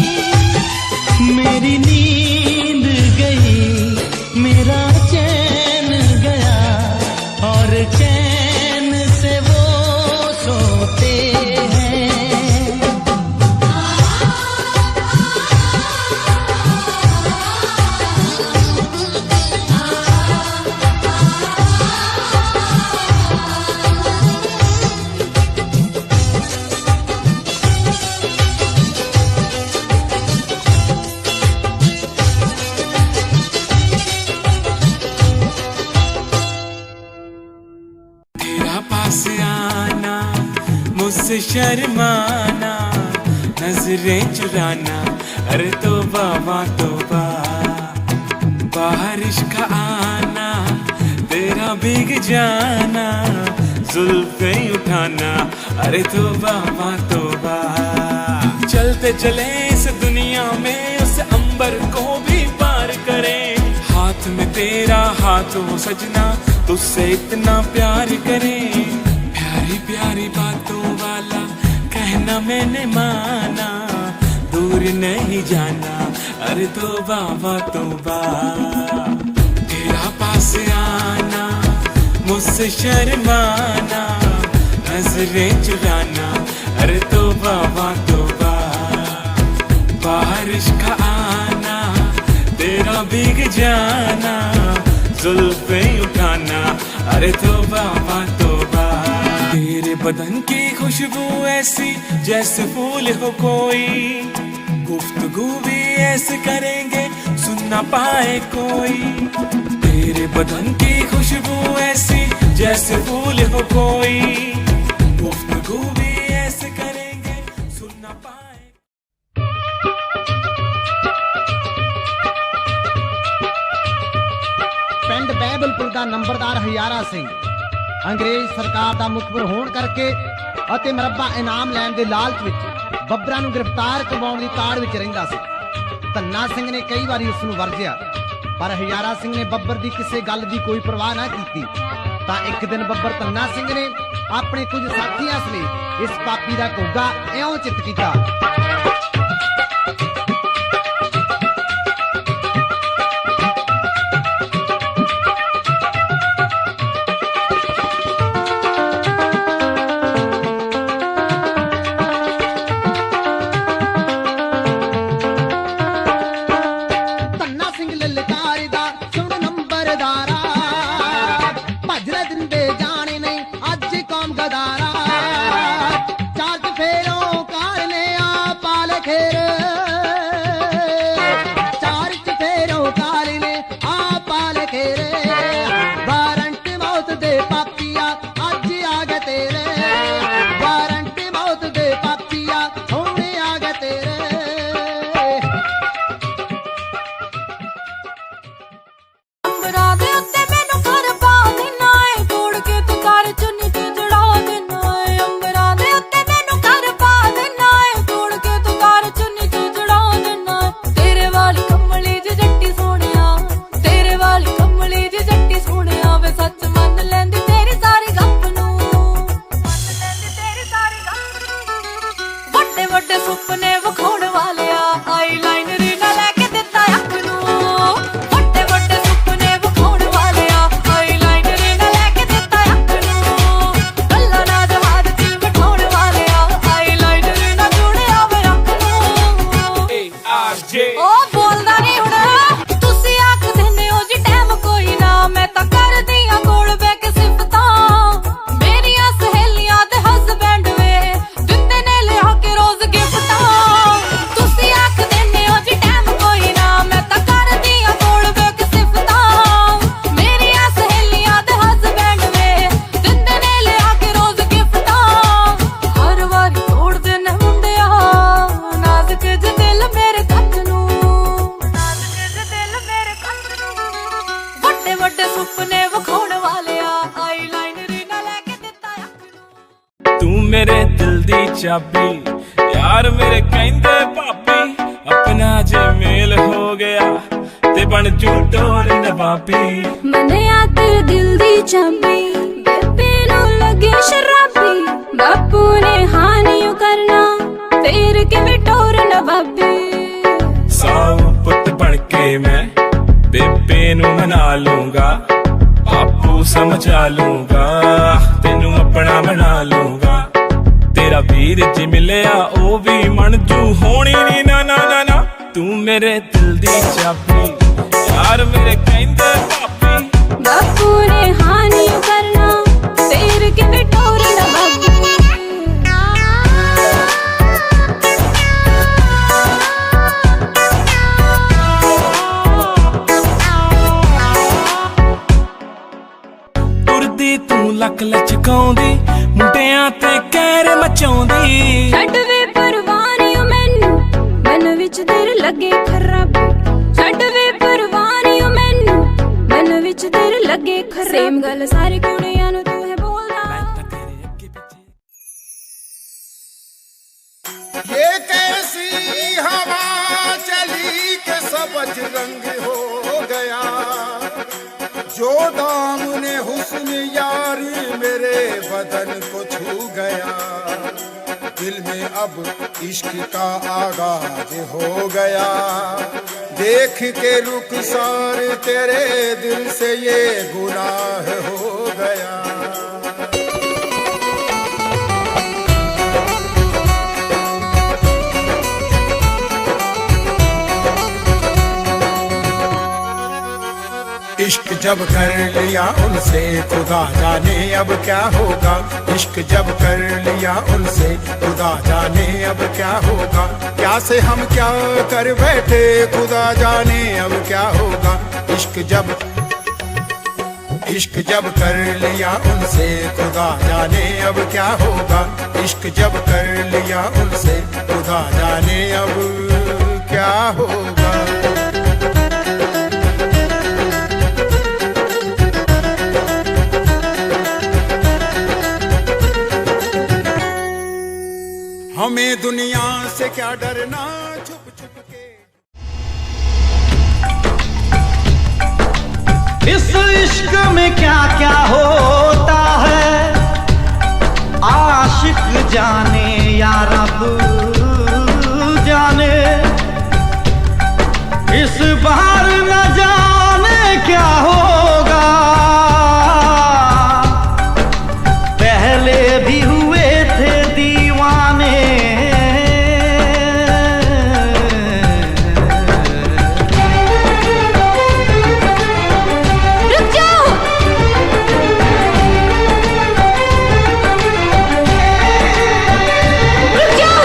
मेरी नींद गई, मेरा चैन गया, और चैन से वो सोते हैं। तेरा पास आना, मुझसे शर्माना, नजरें चुराना, अरे तौबा वा तौबा। बारिश का आना, तेरा भीग जाना, जुल्फे उठाना, अरे तौबा वा तौबा। चलते चले इस दुनिया में उस अंबर को भी पार करें, हाथ में तेरा हाथ हो सजना, तुझसे इतना प्यार करें। प्यारी प्यारी बातों वाला कहना मैंने माना, दूर नहीं जाना, अरे तौबा वा तौबा। तेरा पास आना, मुझसे शर्माना, नजरें चुराना, अरे तौबा वा तौबा। बारिश का आना, तेरा भीग जाना, जुल्फे उठाना, अरे तौबा वा तौबा। तेरे बदन की खुशबू ऐसी जैसे फूल हो कोई, गुफ्तगू भी ऐसे करेंगे सुन ना पाए कोई। तेरे बदन की खुशबू ऐसी जैसे फूल हो कोई, गुफ्तगू भी ऐसे करेंगे सुन ना पाए। ਪਿੰਡ ਬਹਿਬਲਪੁਰ ਦਾ ਨੰਬਰਦਾਰ ਹਜ਼ਾਰਾ ਸਿੰਘ ਅੰਗਰੇਜ਼ ਸਰਕਾਰ ਦਾ ਮੁਖਬਰ ਹੋਣ ਕਰਕੇ ਅਤੇ ਮਰੱਬਾ ਇਨਾਮ ਲੈਣ ਦੇ ਲਾਲਚ ਵਿੱਚ ਬੱਬਰਾਂ ਨੂੰ ਗ੍ਰਿਫਤਾਰ ਕਰਵਾਉਣ ਦੀ ਤਾੜ ਵਿੱਚ ਰਹਿੰਦਾ ਸੀ। ਧੰਨਾ ਸਿੰਘ ਨੇ ਕਈ ਵਾਰੀ ਉਸ ਨੂੰ ਵਰਜਿਆ, ਪਰ ਹਜ਼ਾਰਾ ਸਿੰਘ ਨੇ ਬੱਬਰ ਦੀ ਕਿਸੇ ਗੱਲ ਦੀ ਕੋਈ ਪਰਵਾਹ ਨਾ ਕੀਤੀ। ਤਾਂ ਇੱਕ ਦਿਨ ਬੱਬਰ ਧੰਨਾ ਸਿੰਘ ਨੇ ਆਪਣੇ ਕੁਝ ਸਾਥੀਆਂ ਸਮੇਤ ਇਸ ਪਾਪੀ ਦਾ ਘੋਗਾ ਇਉਂ ਚਿੱਤ ਕੀਤਾ। मेरिया सहेलियां ते हसबैंड वे दिंदे ने लिया के रोज गिफ्टां। मेरे दिल दी चाबी यार मेरे कहंदे भाभी अपना जे मेल हो गया ते बन जू टोर नवाबी मनिया तेरे दिल दी चाबी बेबे नु लगे शराबी बापू ने हानि करना फेर के टोर नवाबी साऊ पुत बन के मैं बेबे नु मना लूंगा बापू समझा लूंगा तेनू अपना बना लूंगा तेरा वीर जी मिलिया ओ भी मनजू होनी नी ना ना ना ना तू मेरे दिल दी चाबी यार मेरे कहंदे भाभी बापू ने हानि करना फेर के टोर नवाबी तू लक लचकाउंदी मुंडियां ते कहर मचाउंदी छड्ड वे परवानियो मैनू मन विच तेरे लगे खराबी छड्ड वे परवानियो मैनू मन विच तेरे लगे खराबी सेम गल सारी कुड़ियां नू तू है बोलदा ये कैसी हवा चली के सबज रंग हो गया जो दामने हुस्न यारी मेरे बदन को छू गया दिल में अब इश्क का आगाज हो गया देख के रुखसार तेरे दिल से ये गुनाह हो गया इश्क जब कर लिया उनसे खुदा जाने अब क्या होगा इश्क जब कर लिया उनसे खुदा जाने अब क्या होगा क्या से हम क्या कर बैठे खुदा जाने अब क्या होगा इश्क जब कर लिया उनसे खुदा जाने अब क्या होगा इश्क जब कर लिया उनसे खुदा जाने अब क्या होगा हमें दुनिया से क्या डरना छुप छुप के इस इश्क में क्या क्या होता है आशिक जाने या रब जाने इस बार न जाने क्या होगा पहले भी हुए थे दीवाने रुक जाओ रुक जाओ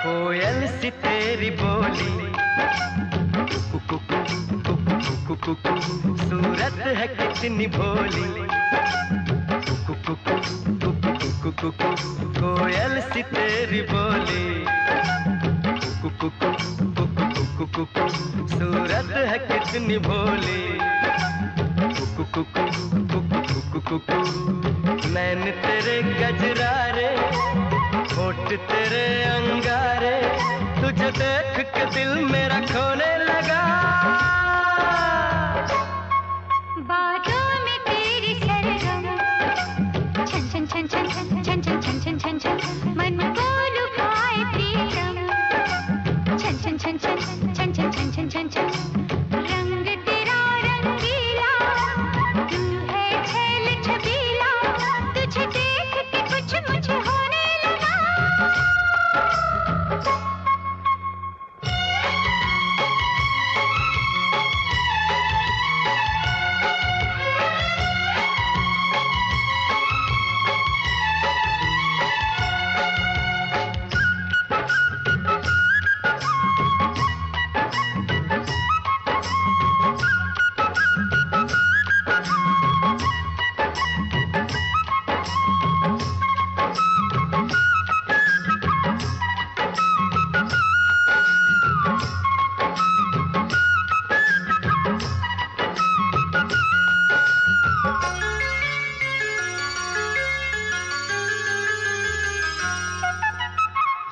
कोयल सी तेरी बोली, सूरत है कितनी भोली, कोयल सी तेरी बोली, सूरत है कितनी भोली, नैन तेरे गजरारे, होठ तेरे अंगारे, तुझे देख के दिल मेरा खोने लगा। बातों में तेरी सरगम, छन छन छन छन छन छन छन छन छन छन छन, मन को लुभाए प्रीतम, छन छन छन छन छन छन छन छन छन छन, रंग तेरा रंगीला, तू है छैल छबीला, तुझे देख के कुछ मुझे होने लगा।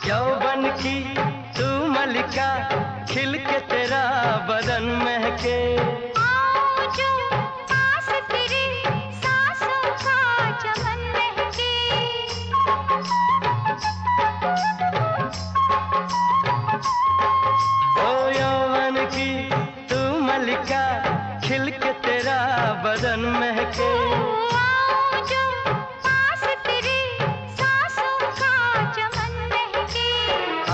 यौवन की तू मलिका, खिल के तेरा बदन महके, आओ जो पास तेरे सांसों का चमन महके, ओ यौवन की तू मलिका, खिल के तेरा बदन महके, आओ जो पास तेरे सांसों का चमन महके,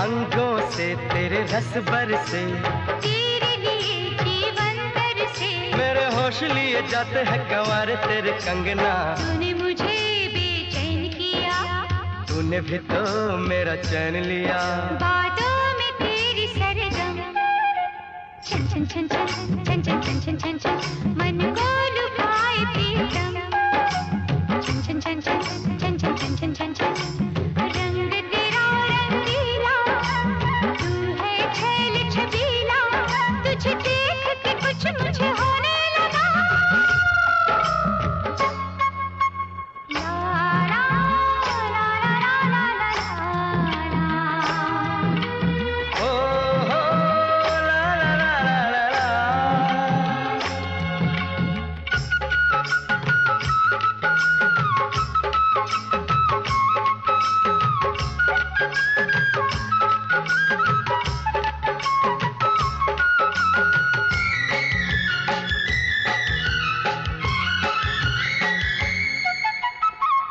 अंगों से तेरे रस बरसे, तेरे लिए जीवन बरसे, मेरे होश लिए जाते हैं गंवार तेरे कंगना, तूने मुझे बेचैन किया, तूने भी तो मेरा चैन लिया। बातों में तेरी सरगम, छन छन छन छन छन छन छन छन छन छन, मन को लुभाए प्रीतम, छन छन छन छन छन छन छन छन छन छन, रंग तेरा रंगीला, तू है छैल छबीला, तुझे देख के कुछ मुझे होने लगा। ला ला ला ला ला ला ला, ओ हो ला ला ला ला ला ला।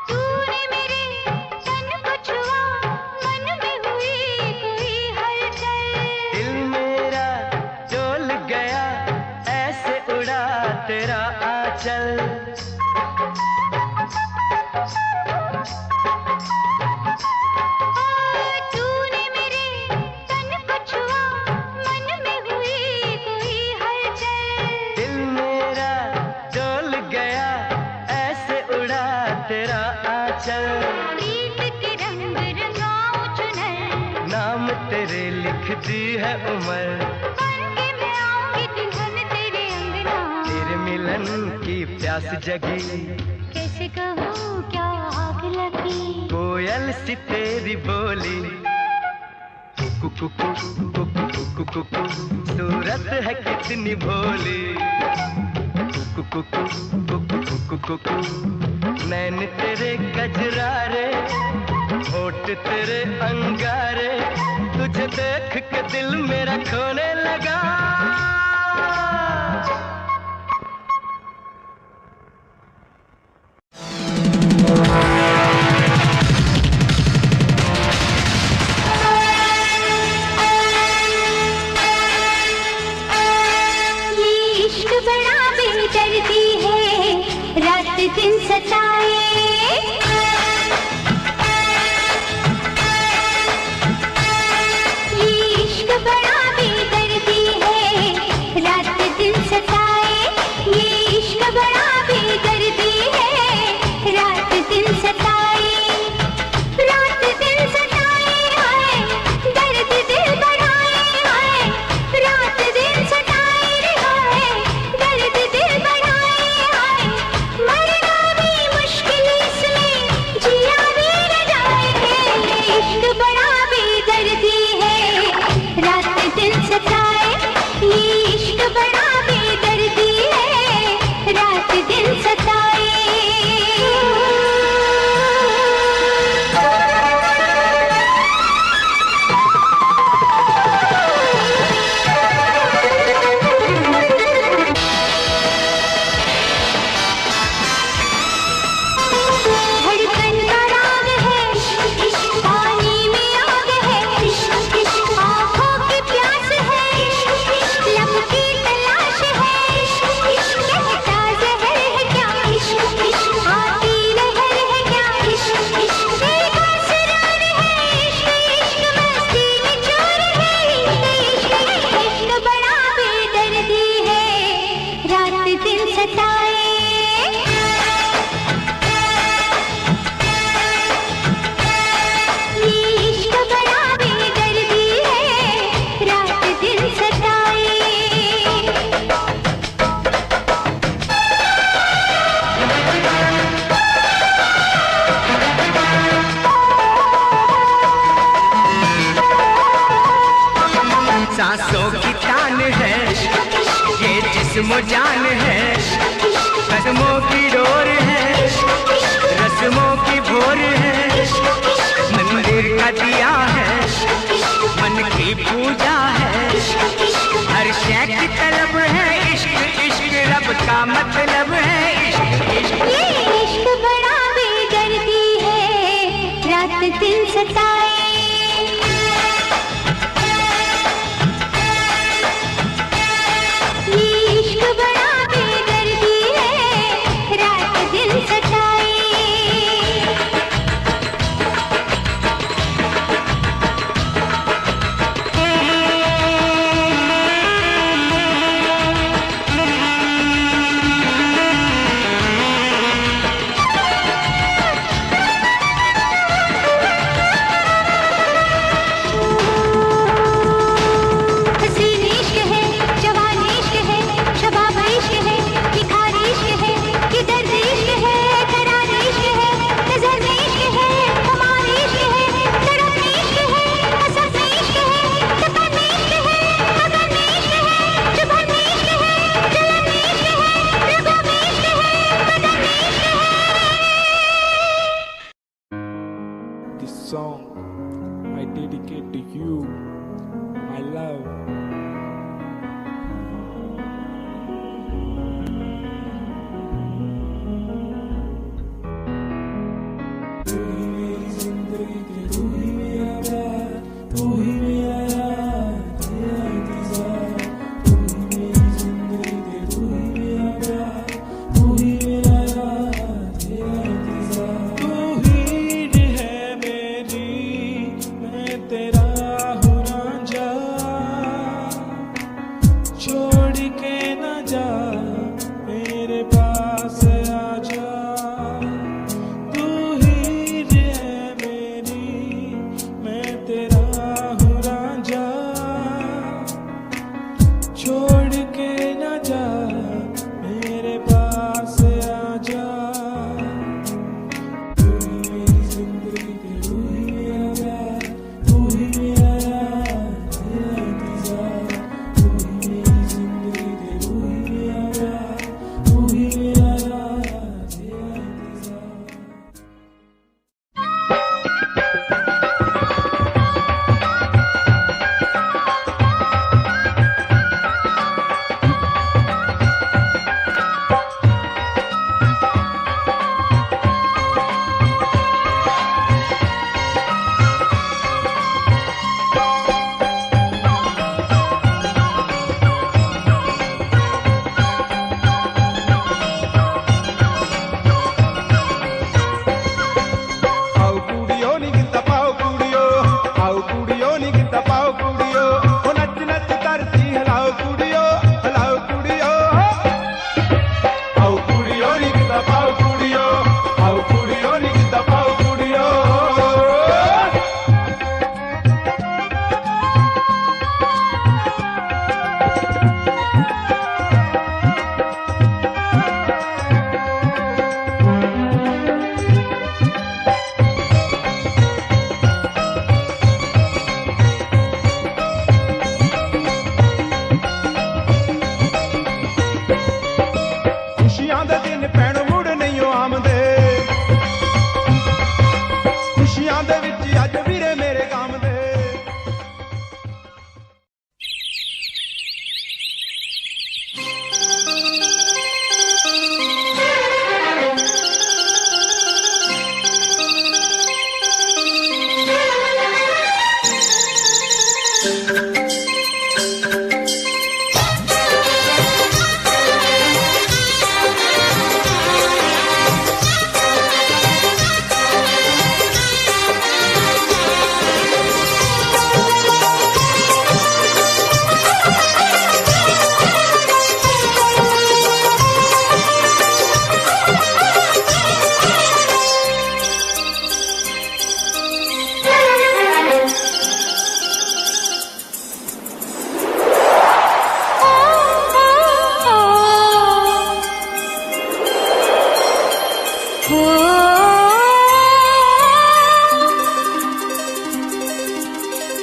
तूने मेरे तन को छुआ, मन में हुई कोई हलचल, दिल मेरा डोल गया, ऐसे उड़ा तेरा आंचल, तूने मेरे तन को छुआ, मन में हुई कोई हलचल, दिल मेरा डोल गया, ऐसे उड़ा तेरा आंचल, प्रीत के रंग रंगाऊं चुनर, नाम तेरे लिखती है उम्र, बन के मैं आऊंगी दुल्हन तेरे अंगना, तेरे मिलन की प्यास जगी, कैसे कहूँ क्या आग लगी, कोयल सी तेरी बोली, सूरत है कितनी भोली, नैन तेरे गजरारे, होठ तेरे अंगारे, तुझे देख के दिल मेरा खोने लगा। ये इश्क बड़ा बेदर्दी है, रात दिन सताए, सांसों की तान है, ये जिस्म जान है, कदमों की डोर है, रस्मों की भोर है, मंदिर का दिया है, मन की पूजा है, हर शय की तलब है, इश्क इश्क रब का मतलब है, इश्क इश्क। ये इश्क बड़ा बेदर्दी है, रात दिन सताए। ये इश्क बड़ा बेदर्दी है, रात दिन सताए। This song I dedicate to you, my love.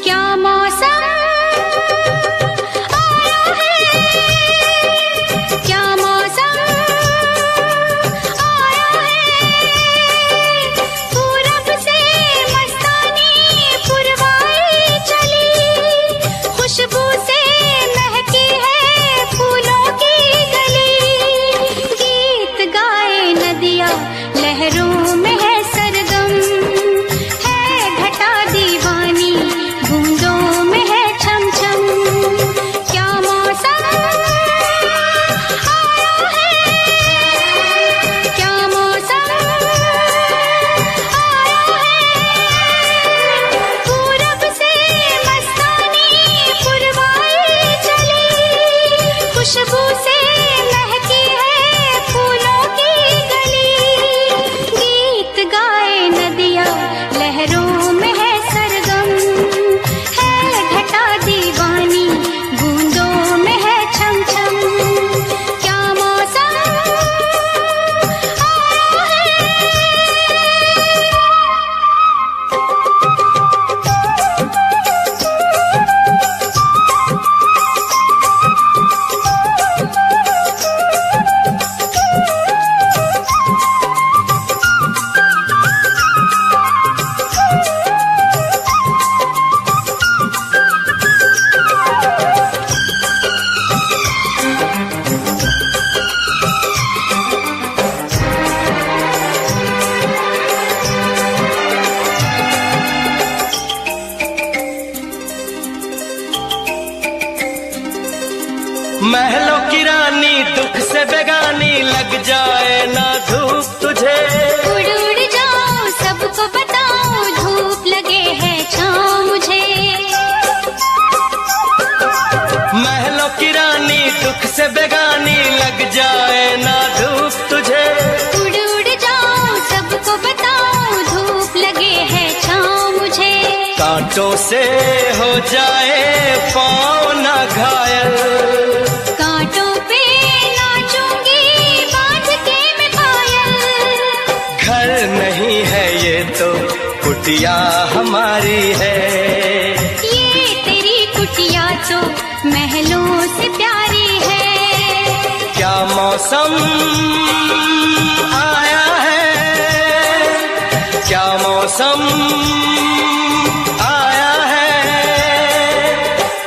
क्या मौसम महलों की रानी दुख से बेगानी लग जाए ना धूप तुझे। उड़ उड़ जाऊं सबको बताऊं धूप लगे है छाँव मुझे। महलों की रानी दुख से बेगानी लग जाए ना धूप तुझे। उड़ उड़ जाऊं सबको बताऊं धूप लगे है छाँव मुझे। कांटों से हो जाए पाँव ना घायल, कांटों पे नाचूंगी बांध के मैं पायल। घर नहीं है ये तो कुटिया हमारी है। ये तेरी कुटिया तो महलों से प्यारी है। क्या मौसम आया है, क्या मौसम आया है।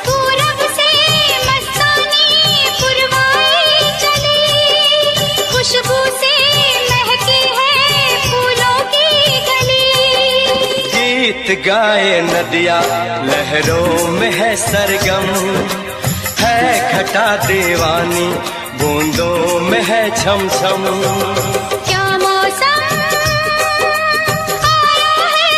पूरब से मस्तानी पुरवाई चली, खुशबू से महकी है फूलों की गली। गीत गाए नदिया लहरों में है सरगम, है घटा दीवानी बूंदों में है छम छम। क्या मौसम आया है।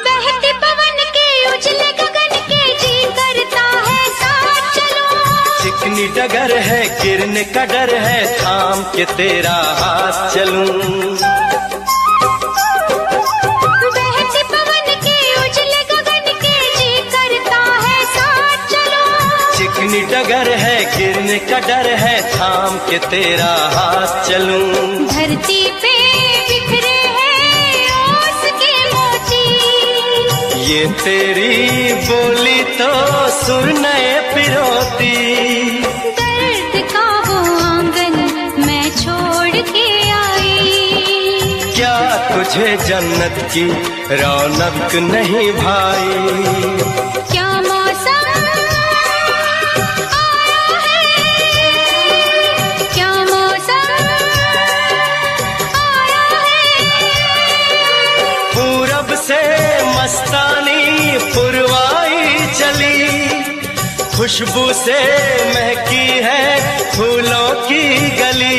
बहते पवन के उजले गगन के जी करता है साथ चलूं। चिकनी डगर है गिरने का डर है थाम के तेरा हाथ चलूं। बहते पवन के उजले गगन के जी करता है साथ चलूं। चिकनी डगर है गिरने का डर है थाम के तेरा हाथ चलूं। धरती पे बिखरे हैं ओस के मोती। ये तेरी बोली तो सुर नए पिरोती। दर्द का वो आंगन मैं छोड़ के आई। क्या तुझे जन्नत की रौनक नहीं भाई। क्या मौसम आया है। क्या मौसम आया है। पूरब से मस्तानी पुरवाई चली, खुशबू से महकी है फूलों की गली।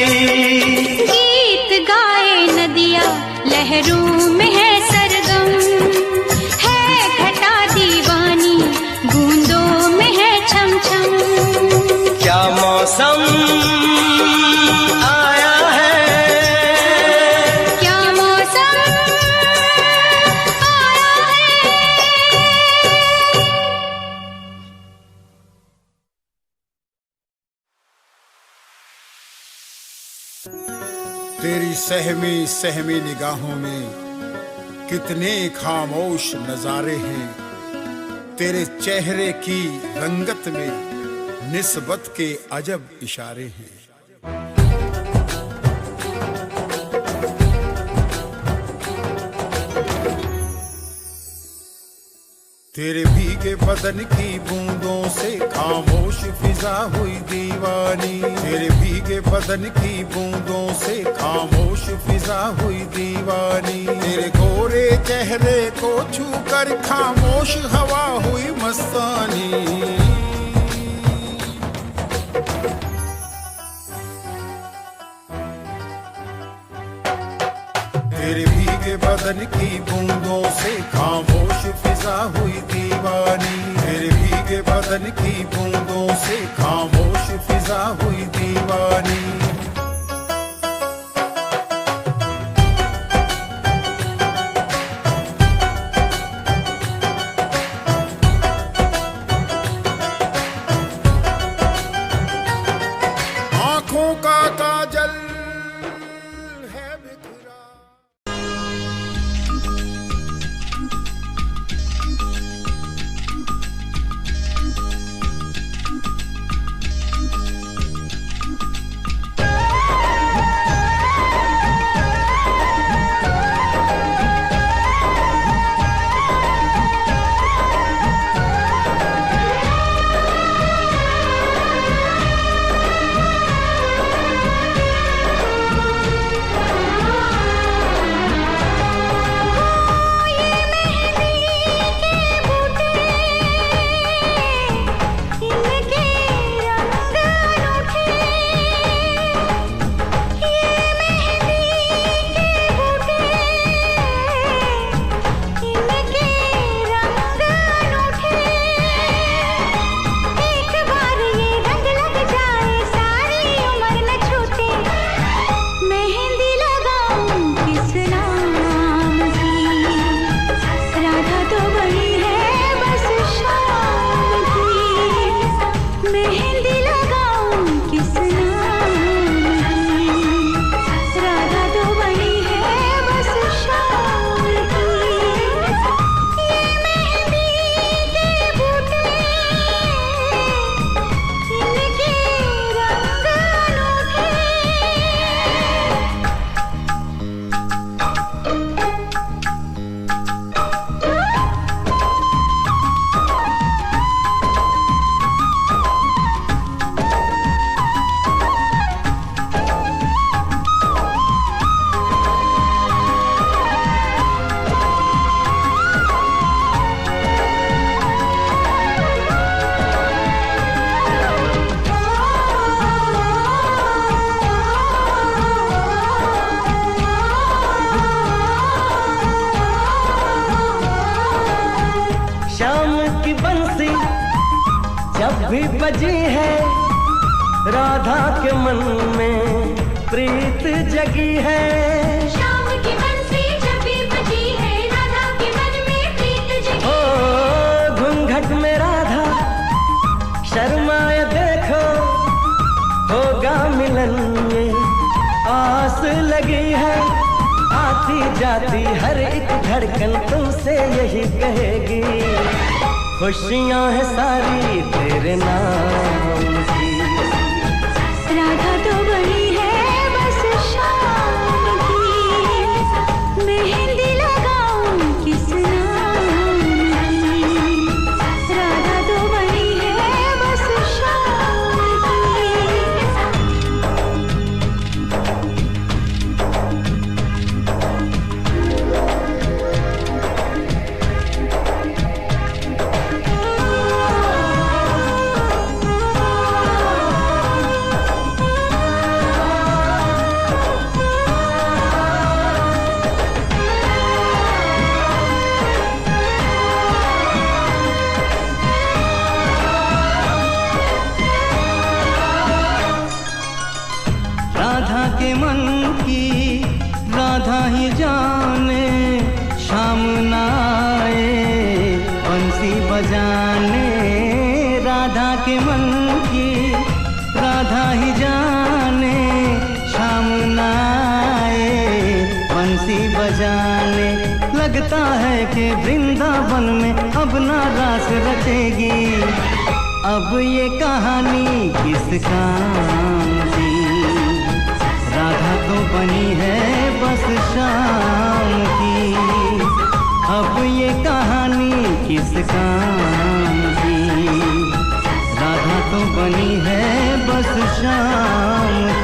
गीत गाए नदिया लहरों में है सरगम, है घटा दीवानी बूंदों में है छम छम। क्या मौसम आया है। क्या मौसम आया है। तेरी सहमी सहमी निगाहों में कितने खामोश नजारे हैं। तेरे चेहरे की रंगत में निस्बत के अजब इशारे हैं। तेरे भीगे बदन की बूंदों से खामोश फिजा हुई दीवानी। तेरे भीगे बदन की बूंदों से खामोश फिजा हुई दीवानी। तेरे गोरे चेहरे को छूकर खामोश हवा हुई मस्तानी। तेरे भीगे बदन की बूंदों से खामोश फिजा हुई दीवानी। तेरे भीगे बदन की बूंदों से खामोश फिजा हुई दीवानी। आंखों का काजल है बिखरा। की बंसी जब भी बजी है, राधा के मन में प्रीत जगी है। शाम की बंसी जब भी बजी है, राधा के मन में प्रीत जगी। ओ घूंघट में राधा शर्माए देखो, होगा मिलन ये आस लगी है। आती जाती हर एक धड़कन तुमसे यही कहेगी, खुशियां हैं सारी तेरे नाम की। राधा तो बड़ी है बस शाम की, मेहंदी लगाऊं किस नाम की। राधा तो बड़ी है बस शाम की। राधा के मन की राधा ही जाने, शाम न आए बंसी बजाने। राधा के मन की राधा ही जाने, शाम न आए बंसी बजाने। लगता है कि वृंदावन में अब ना रास रचेगी, अब ये कहानी किस काम की। राधा तो बनी है बस शाम की, अब ये कहानी किस काम की। राधा तो बनी है बस शाम की।